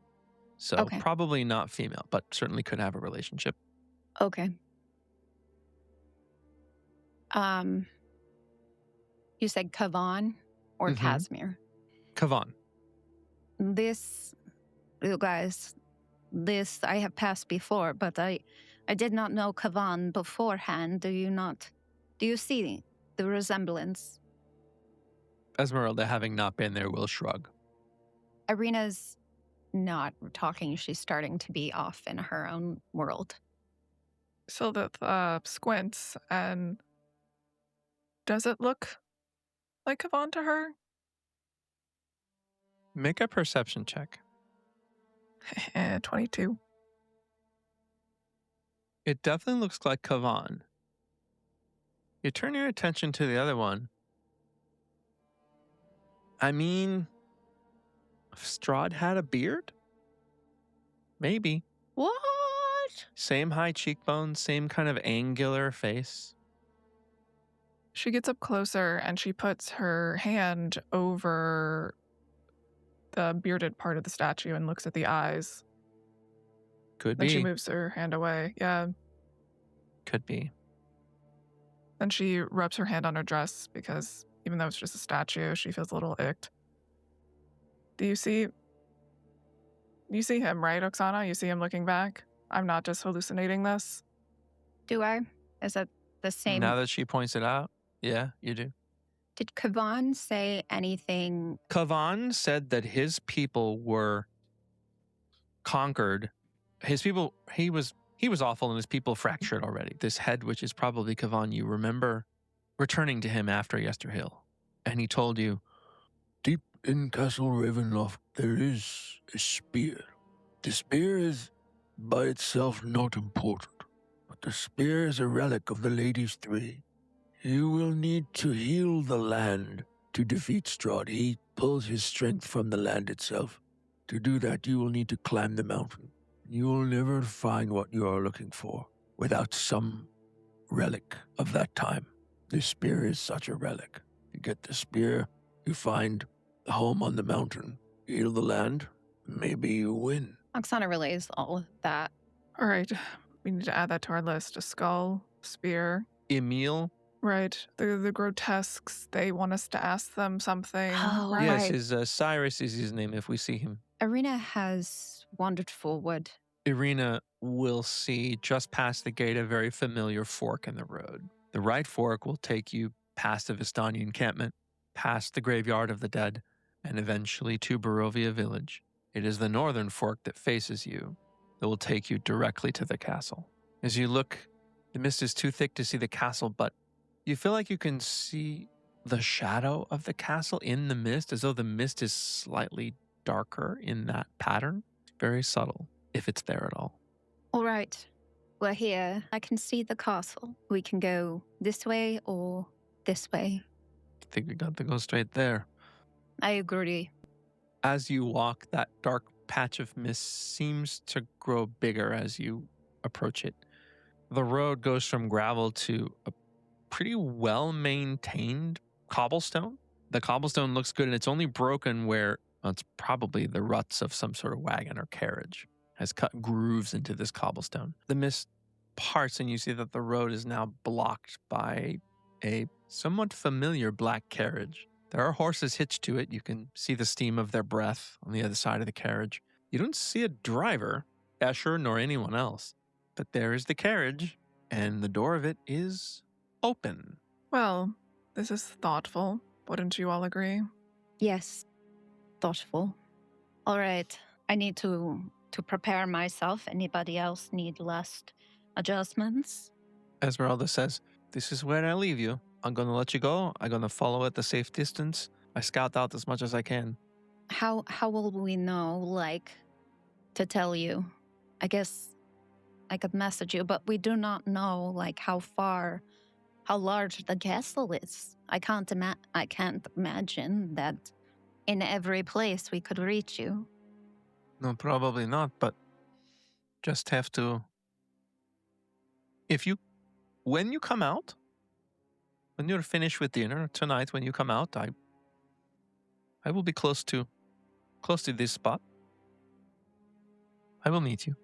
So Okay. probably not female, but certainly could have a relationship. Okay. You said Kavan or Mhm. Casimir? Kavan. You guys, This I have passed before, but I did not know Kavan beforehand. Do you see the resemblance? Ezmeralda, having not been there, will shrug. Irina's not talking. She's starting to be off in her own world. Sildith squints, and does it look like Kavan to her? Make a perception check. 22. It definitely looks like Kavan. You turn your attention to the other one. I mean, if Strahd had a beard? Maybe. What? Same high cheekbones, same kind of angular face. She gets up closer and she puts her hand over the bearded part of the statue and looks at the eyes. Could Then be. she moves her hand away. Yeah. Could be. Then she rubs her hand on her dress because even though it's just a statue, she feels a little icked. Do you see him, right, Oksana? You see him looking back? I'm not just hallucinating this. Do I? Is it the same? Now that she points it out, yeah, you do. Did Kavan say anything? Kavan said that his people were conquered. His people, he was awful and his people fractured already. This head, which is probably Kavan, you remember returning to him after Yesterhill. And he told you, Deep in Castle Ravenloft, there is a spear. The spear is by itself not important, but the spear is a relic of the Ladies Three. You will need to heal the land to defeat Strahd. He pulls his strength from the land itself. To do that, you will need to climb the mountain. You will never find what you are looking for without some relic of that time. This spear is such a relic. You get the spear, you find a home on the mountain, heal the land, maybe you win. Oksana relays all of that. All right. We need to add that to our list. A skull, spear. Emil. Right. The grotesques, they want us to ask them something. Oh, right? Yes, Right. his Cyrus is his name if we see him. Irina has wonderful wood. Irina will see just past the gate a very familiar fork in the road. The right fork will take you past the Vistani encampment, past the graveyard of the dead, and eventually to Barovia village. It is the northern fork that faces you that will take you directly to the castle. As you look, the mist is too thick to see the castle, but you feel like you can see the shadow of the castle in the mist, as though the mist is slightly darker in that pattern. Very subtle, if it's there at all. All right. We're here. I can see the castle. We can go this way or this way. I think we got to go straight there. I agree. As you walk, that dark patch of mist seems to grow bigger as you approach it. The road goes from gravel to a pretty well-maintained cobblestone. The cobblestone looks good, and it's only broken where it's probably the ruts of some sort of wagon or carriage has cut grooves into this cobblestone. The mist parts, and you see that the road is now blocked by a somewhat familiar black carriage. There are horses hitched to it. You can see the steam of their breath on the other side of the carriage. You don't see a driver, Escher, nor anyone else. But there is the carriage, and the door of it is open. Well, this is thoughtful. Wouldn't you all agree? Yes. Thoughtful. All right. I need to prepare myself. Anybody else need last adjustments? Ezmeralda says, "This is where I leave you. I'm going to let you go. I'm going to follow at a safe distance. I scout out as much as I can." How will we know, like, to tell you? I guess I could message you, but we do not know, like, how large the castle is. I can't imagine that in every place we could reach you. No, probably not, but just have to... When you come out, when you're finished with dinner tonight, when you come out, I will be close to this spot. I will meet you.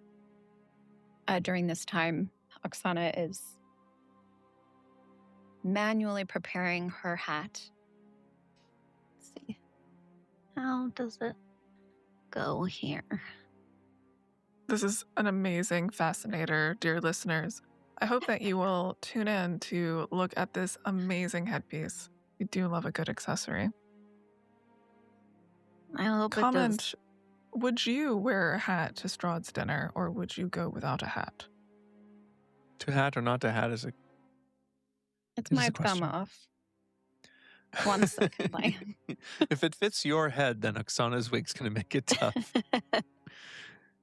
During this time, Oksana is manually preparing her hat. Let's see. How does it go here? This is an amazing fascinator, dear listeners. I hope that you will tune in to look at this amazing headpiece. We do love a good accessory. I hope it does. Comment, would you wear a hat to Strahd's dinner, or would you go without a hat? To hat or not to hat is a It It is a might come question. off. 1 second, like. If it fits your head, then Oksana's wig's going to make it tough.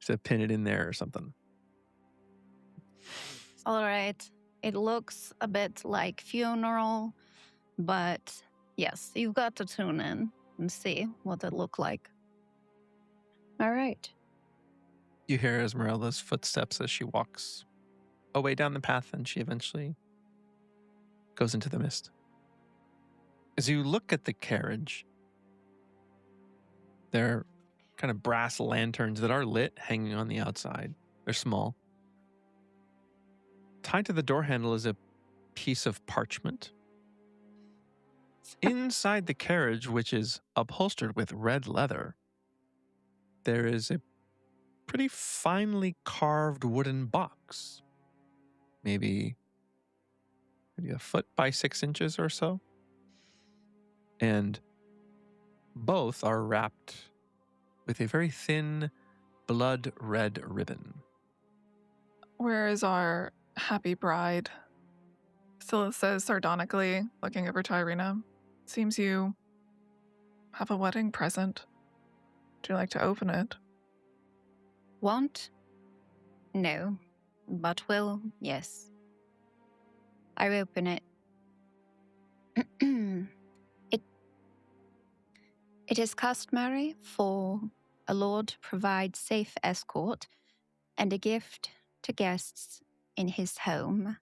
To pin it in there or something. All right. It looks a bit like funeral, but yes, you've got to tune in and see what it looked like. All right. You hear Ezmeralda's footsteps as she walks away down the path, and she eventually goes into the mist. As you look at the carriage, there are kind of brass lanterns that are lit hanging on the outside. They're small. Tied to the door handle is a piece of parchment. Inside the carriage, which is upholstered with red leather, there is a pretty finely carved wooden box. Maybe a foot by 6 inches or so. And both are wrapped with a very thin, blood red ribbon. Where is our happy bride? Scylla says sardonically, looking over to Irina. Seems you have a wedding present. Would you like to open it? Want? No. But will? Yes. I open it. It is customary for a lord to provide safe escort and a gift to guests in his home.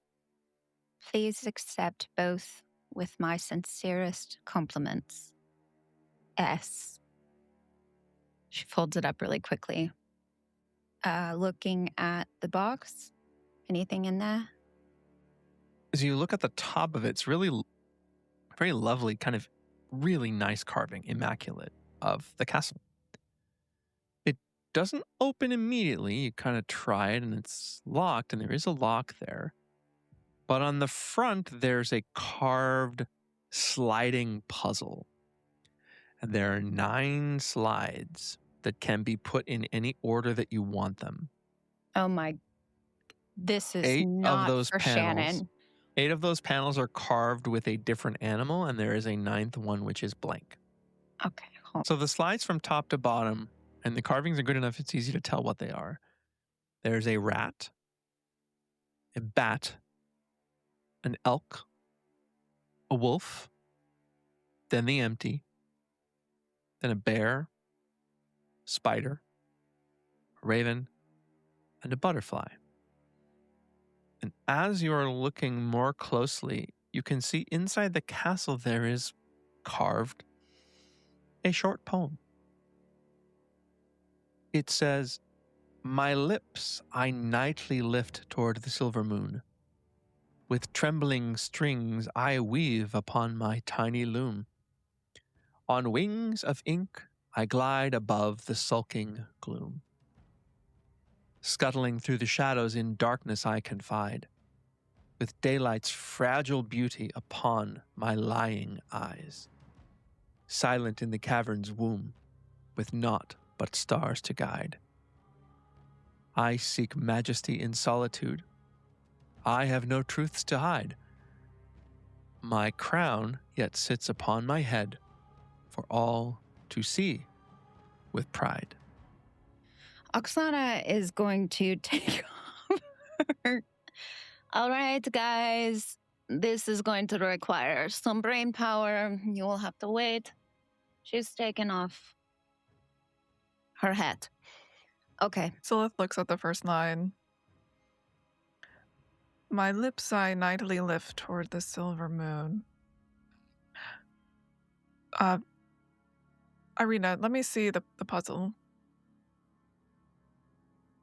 Please accept both with my sincerest compliments. S. She folds it up really quickly. Looking at the box, anything in there? As you look at the top of it, it's really very lovely, kind of really nice carving, immaculate, of the castle. It doesn't open immediately. You kind of try it and it's locked, and there is a lock there. But on the front, there's a carved sliding puzzle. And there are 9 slides that can be put in any order that you want them. Oh my, this is 8 not of those for panels. Shannon. 8 of those panels are carved with a different animal, and there is a 9th one which is blank. Okay, hold on. So the slides from top to bottom, and the carvings are good enough it's easy to tell what they are. There's a rat, a bat, an elk, a wolf, then the empty, then a bear, spider, a raven, and a butterfly. And as you are looking more closely, you can see inside the castle there is carved a short poem. It says, "My lips I nightly lift toward the silver moon. With trembling strings I weave upon my tiny loom. On wings of ink I glide above the sulking gloom. Scuttling through the shadows in darkness I confide, with daylight's fragile beauty upon my lying eyes. Silent in the cavern's womb, with naught but stars to guide. I seek majesty in solitude. I have no truths to hide. My crown yet sits upon my head for all to see with pride." Oksana is going to take over. All right, guys. This is going to require some brain power. You will have to wait. She's taken off her hat. Okay. Scylla looks at the first line. My lips I nightly lift toward the silver moon. Irina, let me see the puzzle.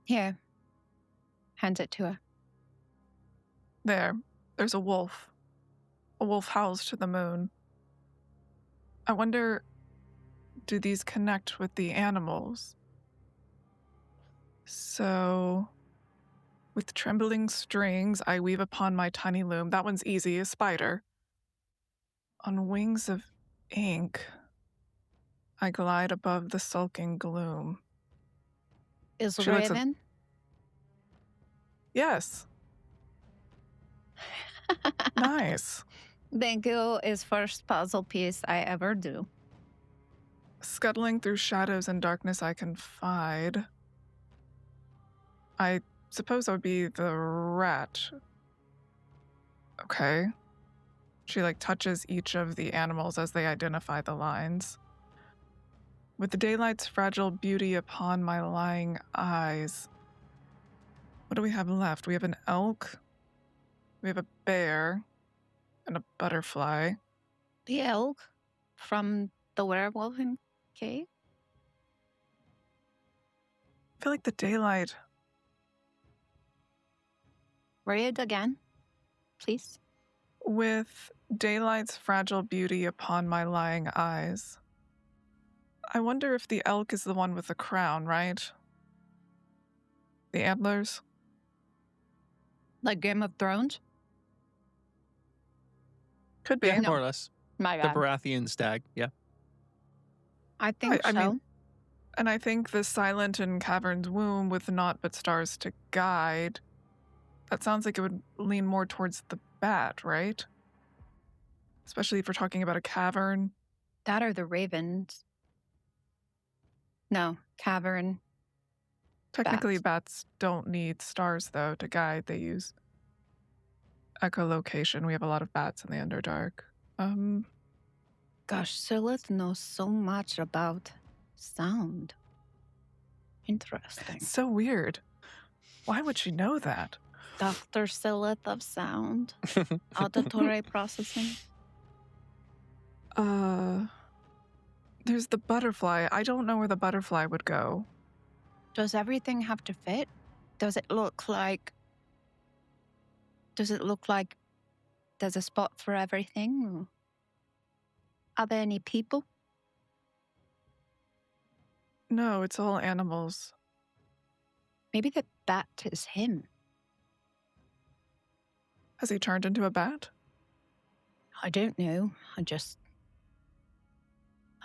Here. Hands it to her. There's a wolf. A wolf howls to the moon. I wonder, do these connect with the animals? So, with trembling strings, I weave upon my tiny loom. That one's easy, a spider. On wings of ink, I glide above the sulking gloom. Is She lets Raven? Yes. Nice. Thank you is first puzzle piece I ever do. Scuttling through shadows and darkness, I confide. I suppose that would be the rat. Okay. She touches each of the animals as they identify the lines. With the daylight's fragile beauty upon my lying eyes. What do we have left? We have an elk. We have a bear. And a butterfly. The elk from the werewolf in cave? I feel like the daylight. Read again, please. With daylight's fragile beauty upon my lying eyes. I wonder if the elk is the one with the crown, right? The antlers? Like Game of Thrones? Could be. Yeah, more or less. My The bad. Baratheon stag, yeah. I think I so. mean, and I think the silent and caverned womb with naught but stars to guide, that sounds like it would lean more towards the bat, right? Especially if we're talking about a cavern. That or the ravens. No, cavern. Technically, bats don't need stars, though, to guide. They use echolocation. We have a lot of bats in the Underdark. Gosh, Silith knows so much about sound. Interesting. It's so weird. Why would she know that? Dr. Silith of sound. Auditory processing. There's the butterfly. I don't know where the butterfly would go. Does everything have to fit? Does it look like there's a spot for everything? Are there any people? No, it's all animals. Maybe the bat is him. Has he turned into a bat? I don't know. I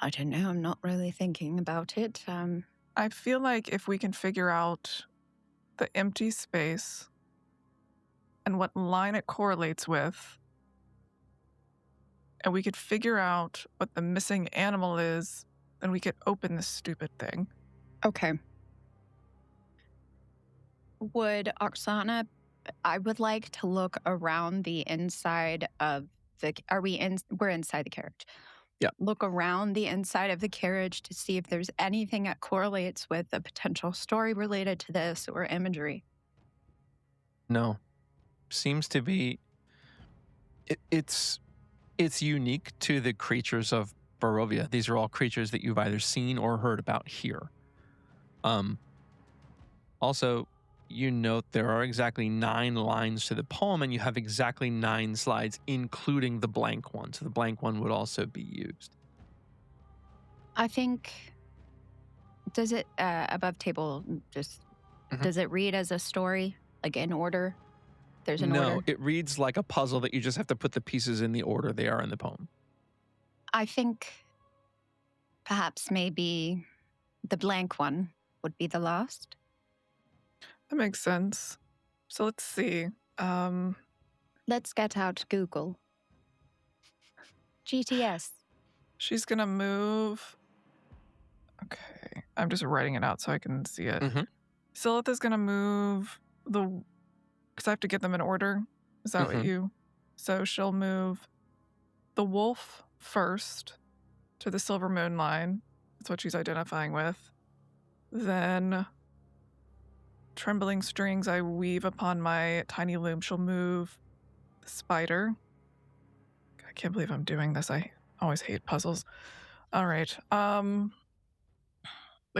don't know. I'm not really thinking about it. I feel like if we can figure out the empty space and what line it correlates with, and we could figure out what the missing animal is, then we could open this stupid thing. Okay. Would Oksana, I would like to look around the inside of we're inside the carriage. Yeah. Look around the inside of the carriage to see if there's anything that correlates with a potential story related to this or imagery. No. Seems to be... It's unique to the creatures of Barovia. These are all creatures that you've either seen or heard about here. Also, you note there are exactly 9 lines to the poem, and you have exactly 9 slides, including the blank one. So the blank one would also be used. I think, does it, above table, just, does it read as a story, like in order? There's an order? No, it reads like a puzzle that you just have to put the pieces in the order they are in the poem. I think perhaps maybe the blank one would be the last. That makes sense. So let's see. Let's get out Google. GTS. She's gonna move. Okay, I'm just writing it out so I can see it. Silith is gonna move because I have to get them in order. Is that what you? So she'll move the wolf first to the Silver Moon line. That's what she's identifying with. Then trembling strings I weave upon my tiny loom. She'll move the spider. I can't believe I'm doing this. I always hate puzzles. All right. The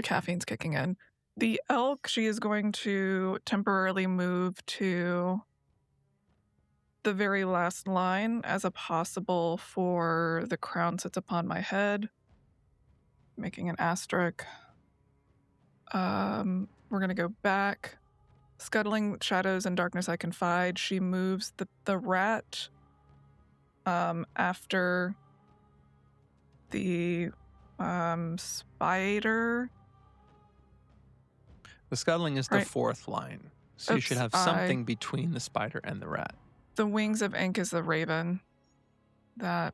caffeine's kicking in. The elk, she is going to temporarily move to the very last line as a possible for the crown sits upon my head. Making an asterisk. we're going to go back. Scuttling shadows and darkness I confide. She moves the rat after the spider. The scuttling is the fourth line. So you should have something between the spider and the rat. The wings of ink is the raven. That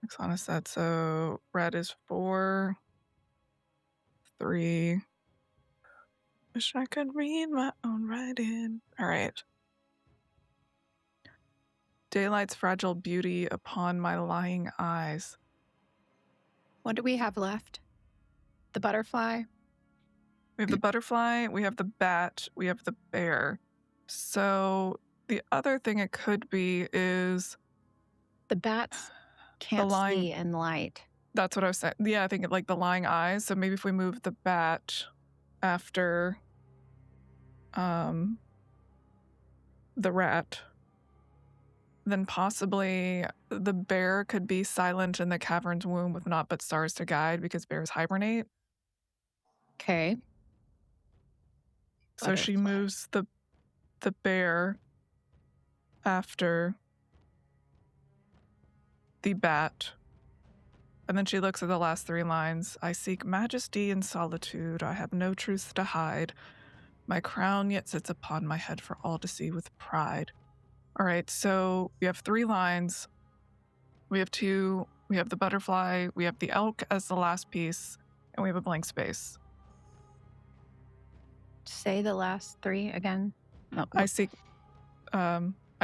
Oksana said. So red is 4, 3. Wish I could read my own writing. All right. Daylight's fragile beauty upon my lying eyes. What do we have left? The butterfly? We have the butterfly, we have the bat, we have the bear. So the other thing it could be is... The bats can't see in light. That's what I was saying. Yeah, I think like the lying eyes. So maybe if we move the bat after the rat, then possibly the bear could be silent in the cavern's womb with naught but stars to guide because bears hibernate. Okay. So she moves the bear after the bat. And then she looks at the last 3 lines. I seek majesty in solitude. I have no truth to hide. My crown yet sits upon my head for all to see with pride. All right, so we have 3 lines. We have 2. We have the butterfly. We have the elk as the last piece. And we have a blank space. Say the last 3 again. No. I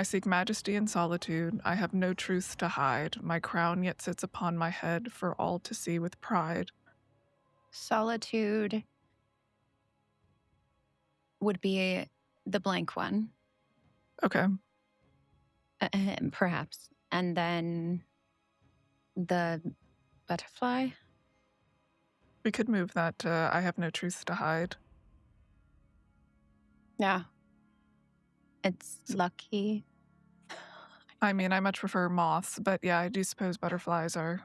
seek majesty in solitude. I have no truth to hide. My crown yet sits upon my head for all to see with pride. Solitude would be the blank one. Okay. Perhaps. And then the butterfly? We could move that to I have no truth to hide. Yeah. It's lucky. I mean, I much prefer moths, but yeah, I do suppose butterflies are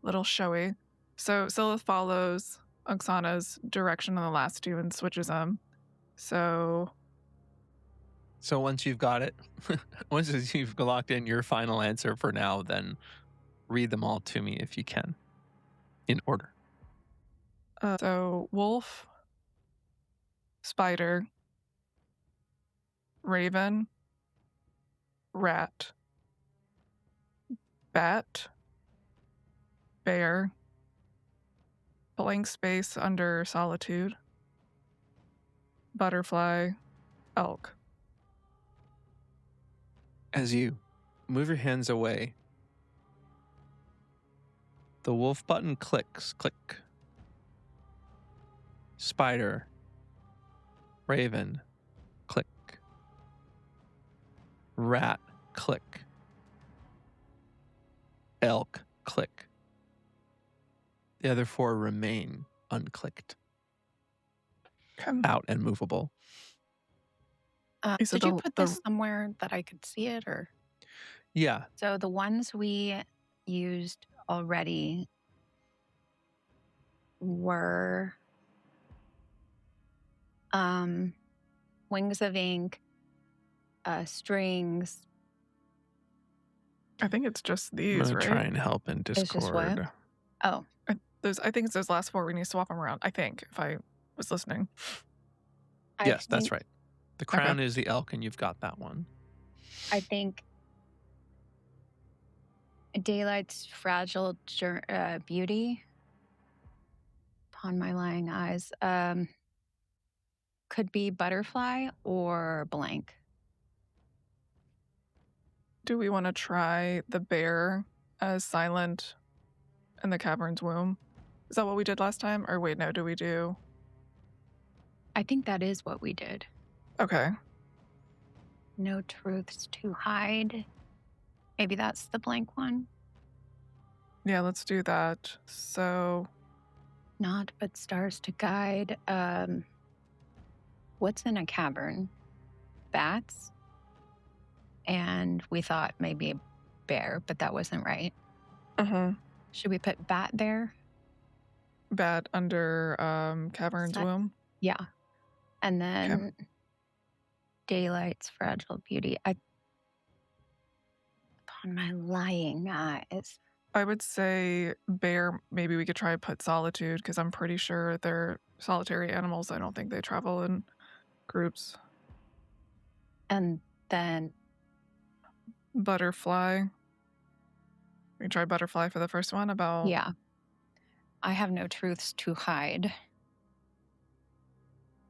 a little showy. So Scylla follows Oksana's direction on the last 2 and switches them. So once you've got it, once you've locked in your final answer for now, then read them all to me if you can, in order. So wolf, spider, raven, rat, bat, bear, blank space under solitude, butterfly, elk. As you move your hands away, the wolf button clicks. Click. Spider. Raven. Click. Rat. Click. Elk. Click. The other 4 remain unclicked. Out and movable. Did you put this somewhere that I could see it, or? Yeah. So the ones we used already were Wings of Ink, Strings. I think it's just these, I'm right? try and help in Discord. It's just what? Oh. I think it's those last 4. We need to swap them around, I think, if I was listening. Yes, that's right. The crown is the elk, and you've got that one. I think Daylight's fragile beauty upon my lying eyes could be butterfly or blank. Do we want to try the bear as silent in the cavern's womb? Is that what we did last time? Or wait, no, do we do? I think that is what we did. Okay. No truths to hide. Maybe that's the blank one. Yeah, let's do that. So. Naught but stars to guide. What's in a cavern? Bats? And we thought maybe a bear, but that wasn't right. Uh-huh. Should we put bat bear? Bat under Cavern's Set- Womb. Yeah. And then Daylight's Fragile Beauty. Upon my lying eyes. I would say bear, maybe we could try put solitude, because I'm pretty sure they're solitary animals. I don't think they travel in groups. And then Butterfly. We can try butterfly for the first one about... yeah. I have no truths to hide.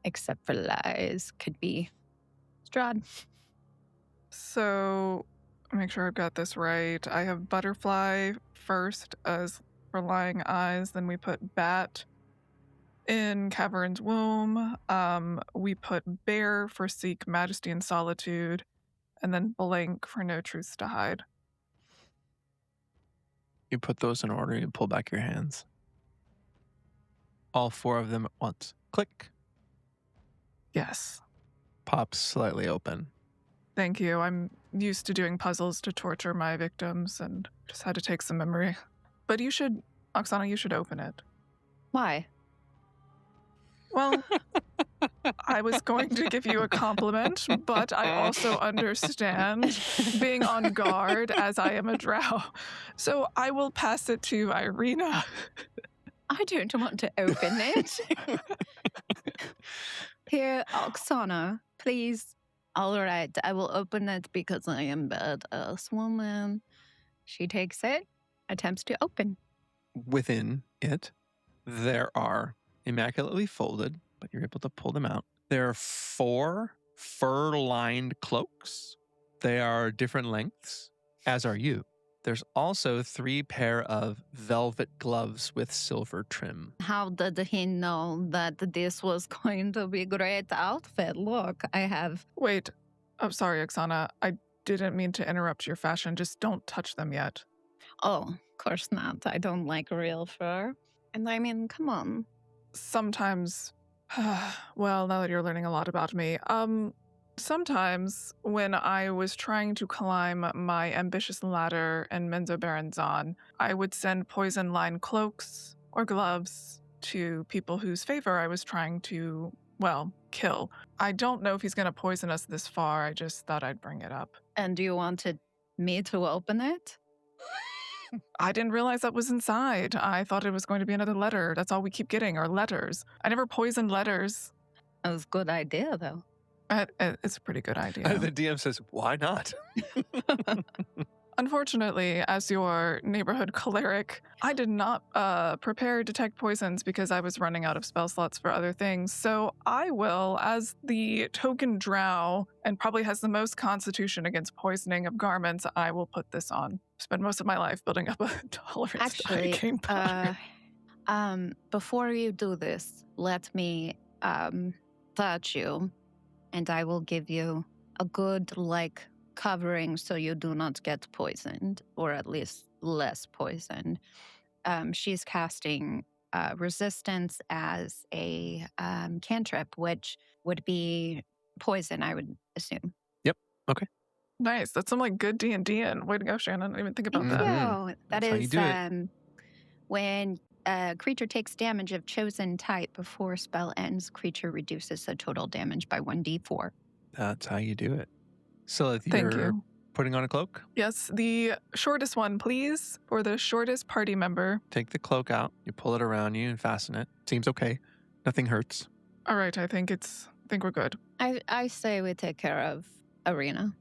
Except for lies. Could be Strahd. So, make sure I've got this right. I have butterfly first as for lying eyes. Then we put bat in Cavern's Womb. We put bear for seek majesty and solitude. And then blank for no truths to hide. You put those in order, you pull back your hands. All 4 of them at once. Click. Yes. Pops slightly open. Thank you. I'm used to doing puzzles to torture my victims and just had to take some memory. But you should, Oksana, you should open it. Why? Well, I was going to give you a compliment, but I also understand being on guard as I am a drow. So I will pass it to Irina. I don't want to open it. Here, Oksana, please. All right, I will open it because I am badass woman. She takes it, attempts to open. Within it, there are immaculately folded, but you're able to pull them out. There are 4 fur-lined cloaks. They are different lengths, as are you. There's also 3 pair of velvet gloves with silver trim. How did he know that this was going to be a great outfit? Look, I have... Wait. Oh, sorry, Oksana. I didn't mean to interrupt your fashion. Just don't touch them yet. Oh, of course not. I don't like real fur. And I mean, come on. Sometimes, well, now that you're learning a lot about me, sometimes when I was trying to climb my ambitious ladder in Menzoberranzan, I would send poison-lined cloaks or gloves to people whose favor I was trying to, well, kill. I don't know if he's going to poison us this far. I just thought I'd bring it up. And you wanted me to open it? I didn't realize that was inside. I thought it was going to be another letter. That's all we keep getting are letters. I never poisoned letters. That was a good idea, though. It's a pretty good idea. The DM says, why not? Unfortunately, as your neighborhood cleric, I did not prepare detect poisons because I was running out of spell slots for other things. So I will, as the token drow, and probably has the most constitution against poisoning of garments, I will put this on. Spend most of my life building up a tolerance to hurricane powder. Before you do this, let me touch you, and I will give you a good, covering so you do not get poisoned, or at least less poisoned. She's casting resistance as a cantrip, which would be poison, I would assume. Yep. Okay. Nice. That's some good D&D. Way to go, Shannon. I didn't even think about that. Yeah, that That's how you is do it. when a creature takes damage of chosen type before spell ends, creature reduces the total damage by 1d4. That's how you do it. So Thank you're you. putting on a cloak, Yes, the shortest one, please, for the shortest party member. take the cloak out, you pull it around you and fasten it. Seems okay. Nothing hurts. All right, I think we're good. I say we take care of Arena.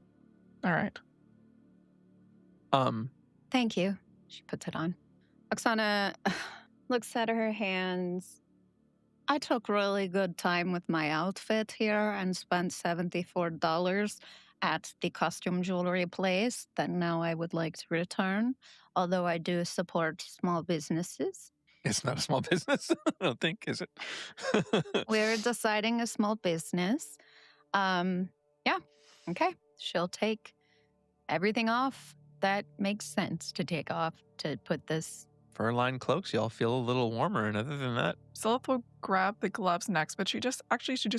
All right. Thank you. She puts it on. Oksana looks at her hands. I took really good time with my outfit here and spent $74 at the costume jewelry place that now I would like to return, although I do support small businesses. It's not a small business, I don't think, is it? We're deciding a small business. Yeah, okay. She'll take everything off that makes sense to take off to put this. Fur-lined cloaks, y'all feel a little warmer, and other than that, Silith will grab the gloves next, but she just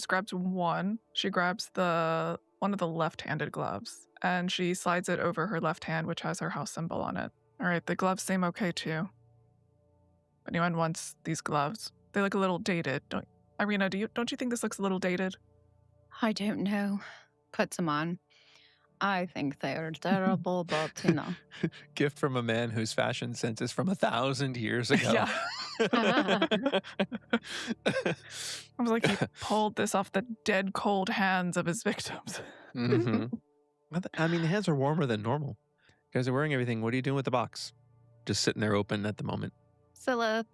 grabs one. She grabs one of the left-handed gloves, and she slides it over her left hand, which has her house symbol on it. All right, the gloves seem okay too. If anyone wants these gloves, they look a little dated. Irina, don't you think this looks a little dated? I don't know. Puts them on. I think they're terrible, but you know. Gift from a man whose fashion sense is from 1,000 years ago. Yeah. I was like, he pulled this off the dead cold hands of his victims. Mm-hmm. I mean, the hands are warmer than normal. You guys are wearing everything. What are you doing with the box? Just sitting there open at the moment. Philip,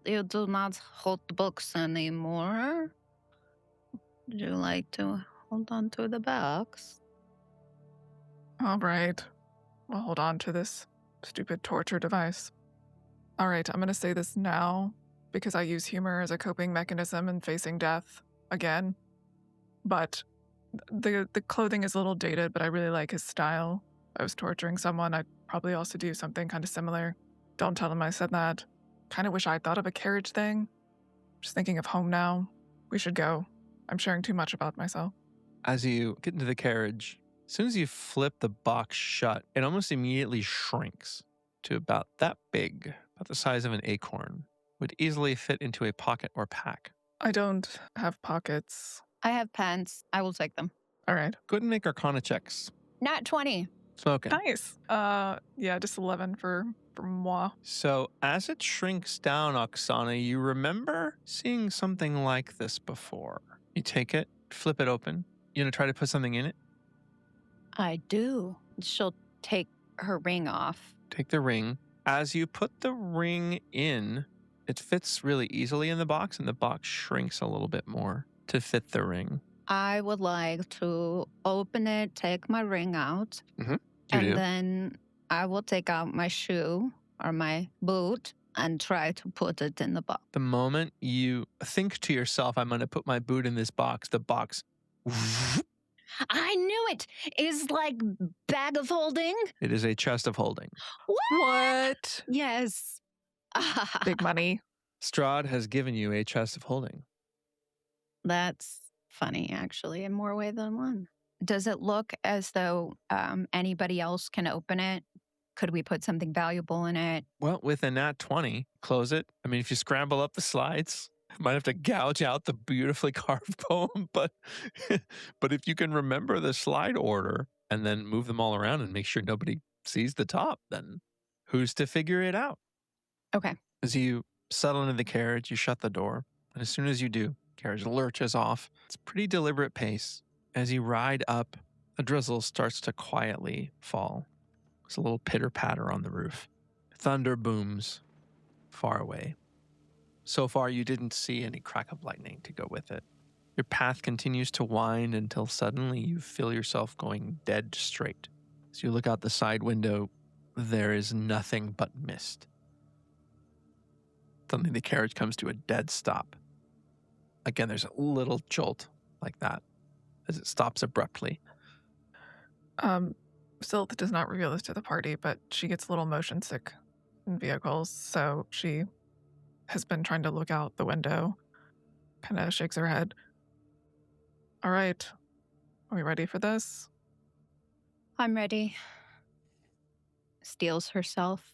you do not hold the books anymore. Would you like to hold on to the box? All right. We'll hold on to this stupid torture device. All right, I'm going to say this now because I use humor as a coping mechanism in facing death again. But the clothing is a little dated, but I really like his style. If I was torturing someone, I'd probably also do something kind of similar. Don't tell him I said that. Kind of wish I'd thought of a carriage thing. Just thinking of home now. We should go. I'm sharing too much about myself. As you get into the carriage, as soon as you flip the box shut, it almost immediately shrinks to about that big, about the size of an acorn. Would easily fit into a pocket or pack. I don't have pockets. I have pants. I will take them. All right. Go ahead and make Arcana checks. Nat 20. Smoking. Nice. Yeah, just 11 for moi. So as it shrinks down, Oksana, you remember seeing something like this before. You take it, flip it open. You gonna try to put something in it? I do. She'll take her ring off. Take the ring. As you put the ring in, it fits really easily in the box, and the box shrinks a little bit more to fit the ring. I would like to open it, take my ring out, then I will take out my shoe or my boot and try to put it in the box. The moment you think to yourself, I'm going to put my boot in this box, the box... I knew it! Is like bag of holding? It is a chest of holding. What? Yes. Big money. Strahd has given you a chest of holding. That's funny, actually, in more ways than one. Does it look as though anybody else can open it? Could we put something valuable in it? Well, with a nat 20, close it. I mean, if you scramble up the slides, you might have to gouge out the beautifully carved poem, but if you can remember the slide order and then move them all around and make sure nobody sees the top, then who's to figure it out? Okay. As you settle into the carriage, you shut the door, and as soon as you do, carriage lurches off. It's a pretty deliberate pace. As you ride up, a drizzle starts to quietly fall. There's a little pitter-patter on the roof. Thunder booms far away. So far, you didn't see any crack of lightning to go with it. Your path continues to wind until suddenly you feel yourself going dead straight. As you look out the side window, there is nothing but mist. Suddenly, the carriage comes to a dead stop. Again, there's a little jolt like that as it stops abruptly. Sylth does not reveal this to the party, but she gets a little motion sick in vehicles, so she has been trying to look out the window, kind of shakes her head. All right, are we ready for this? I'm ready. Steals herself.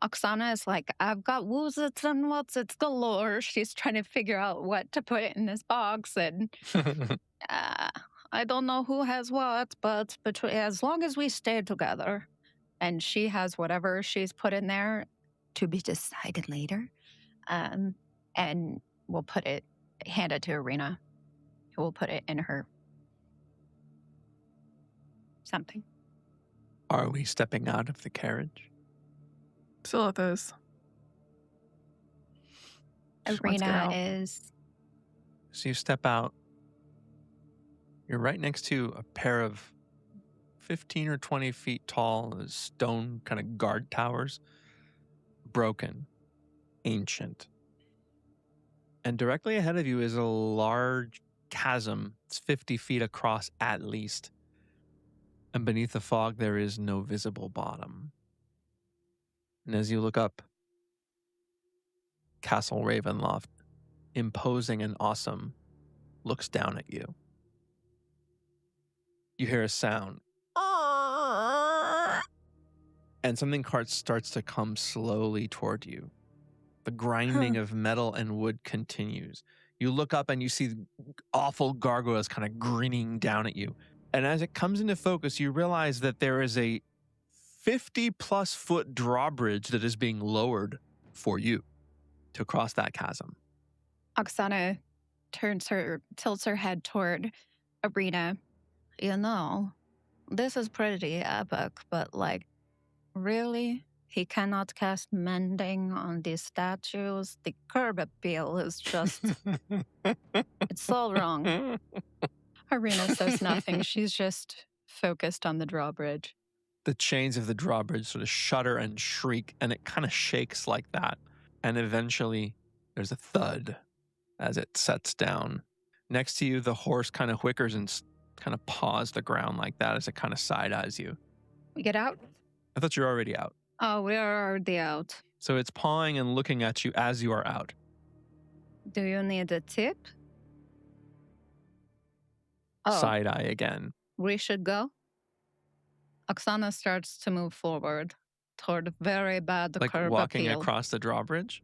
Oksana is like, I've got woozits and what's it's galore. She's trying to figure out what to put in this box, and I don't know who has what, but as long as we stay together, and she has whatever she's put in there to be decided later, and we'll hand it to Irina. We'll put it in her something. Are we stepping out of the carriage? Sylth is. She wants to get Irina out. is. So you step out. You're right next to a pair of 15 or 20 feet tall stone kind of guard towers. Broken. Ancient. And directly ahead of you is a large chasm. It's 50 feet across at least. And beneath the fog, there is no visible bottom. And as you look up, Castle Ravenloft, imposing and awesome, looks down at you. You hear a sound. and something starts to come slowly toward you. The grinding of metal and wood continues. You look up and you see awful gargoyles kind of grinning down at you. And as it comes into focus, you realize that there is a 50-plus foot drawbridge that is being lowered for you to cross that chasm. Oksana tilts her head toward Arena. You know, this is pretty epic, but like, really? He cannot cast mending on these statues? The curb appeal is just, it's all wrong. Arena says nothing. She's just focused on the drawbridge. The chains of the drawbridge sort of shudder and shriek, and it kind of shakes like that. And eventually, there's a thud as it sets down. Next to you, the horse kind of whickers and kind of paws the ground like that as it kind of side-eyes you. We get out? I thought you were already out. Oh, we are already out. So it's pawing and looking at you as you are out. Do you need a tip? Oh, Side-eye again. we should go? Oksana starts to move forward toward very bad Like curb walking appeal. across the drawbridge.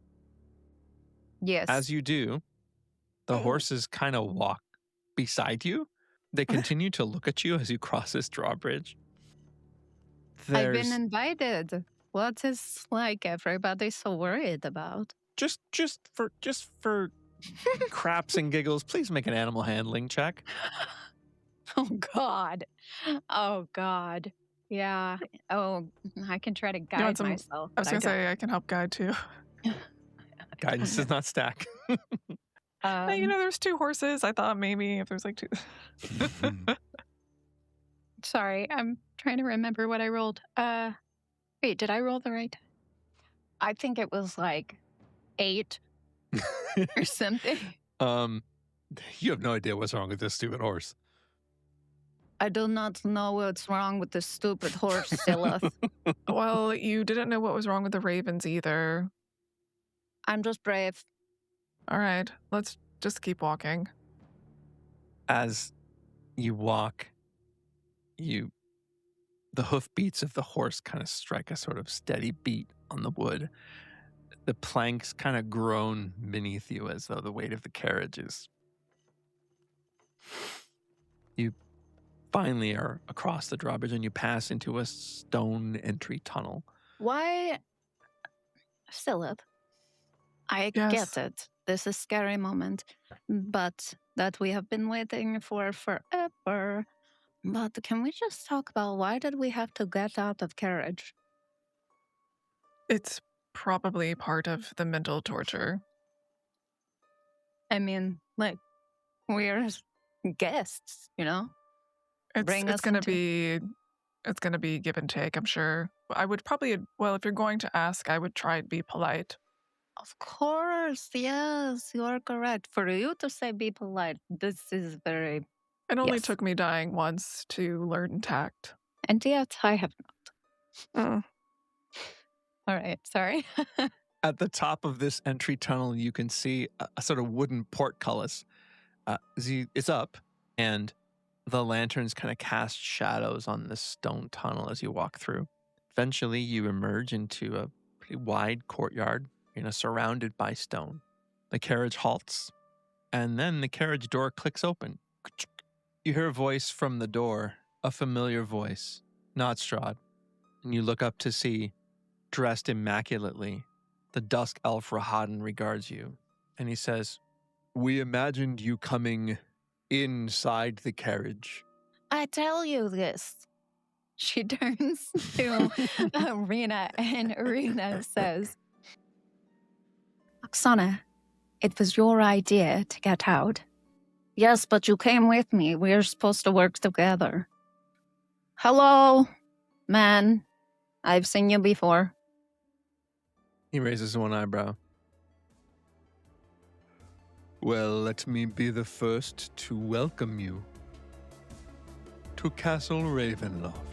Yes. As you do, the horses kind of walk beside you. They continue to look at you as you cross this drawbridge. I've been invited. What is like everybody so worried about? Just for craps and giggles, please make an animal handling check. Oh God. Oh God. Yeah. Oh, I can try to guide some- myself. I was but going to say, I can help guide too. Guidance does not stack. Hey, you know, there's 2 horses. I thought maybe if there's like 2. Sorry, I'm trying to remember what I rolled. Wait, did I roll the right? I think it was like 8 or something. You have no idea what's wrong with this stupid horse. I do not know what's wrong with this stupid horse, Silith. Well, you didn't know what was wrong with the ravens either. I'm just brave. All right, let's just keep walking. As you walk, the hoofbeats of the horse kind of strike a sort of steady beat on the wood. The planks kind of groan beneath you as though the weight of the carriage is. You finally are across the drawbridge and you pass into a stone entry tunnel. Why, Silith? I Yes. get it. This is a scary moment, but that we have been waiting for forever. But can we just talk about why did we have to get out of carriage? It's probably part of the mental torture. I mean, like, we're guests, you know? Bring us It's gonna into- be give and take, I'm sure. I would probably, well, if you're going to ask, I would try and be polite. Of course, yes, you are correct. For you to say be polite, this is very... It only Yes. took me dying once to learn tact. And yet, I have not. Mm. All right, sorry. At the top of this entry tunnel, you can see a sort of wooden portcullis. It's up, and the lanterns kind of cast shadows on this stone tunnel as you walk through. Eventually, you emerge into a pretty wide courtyard, surrounded by stone. The carriage halts, and then the carriage door clicks open. You hear a voice from the door, a familiar voice, not Strahd, and you look up to see, dressed immaculately, the dusk elf Rahadan regards you, and he says, "We imagined you coming inside the carriage." I tell you this. She turns to Arena, and Arena says, Oksana, it was your idea to get out. Yes, but you came with me. We're supposed to work together. Hello, man. I've seen you before. He raises one eyebrow. "Well, let me be the first to welcome you to Castle Ravenloft."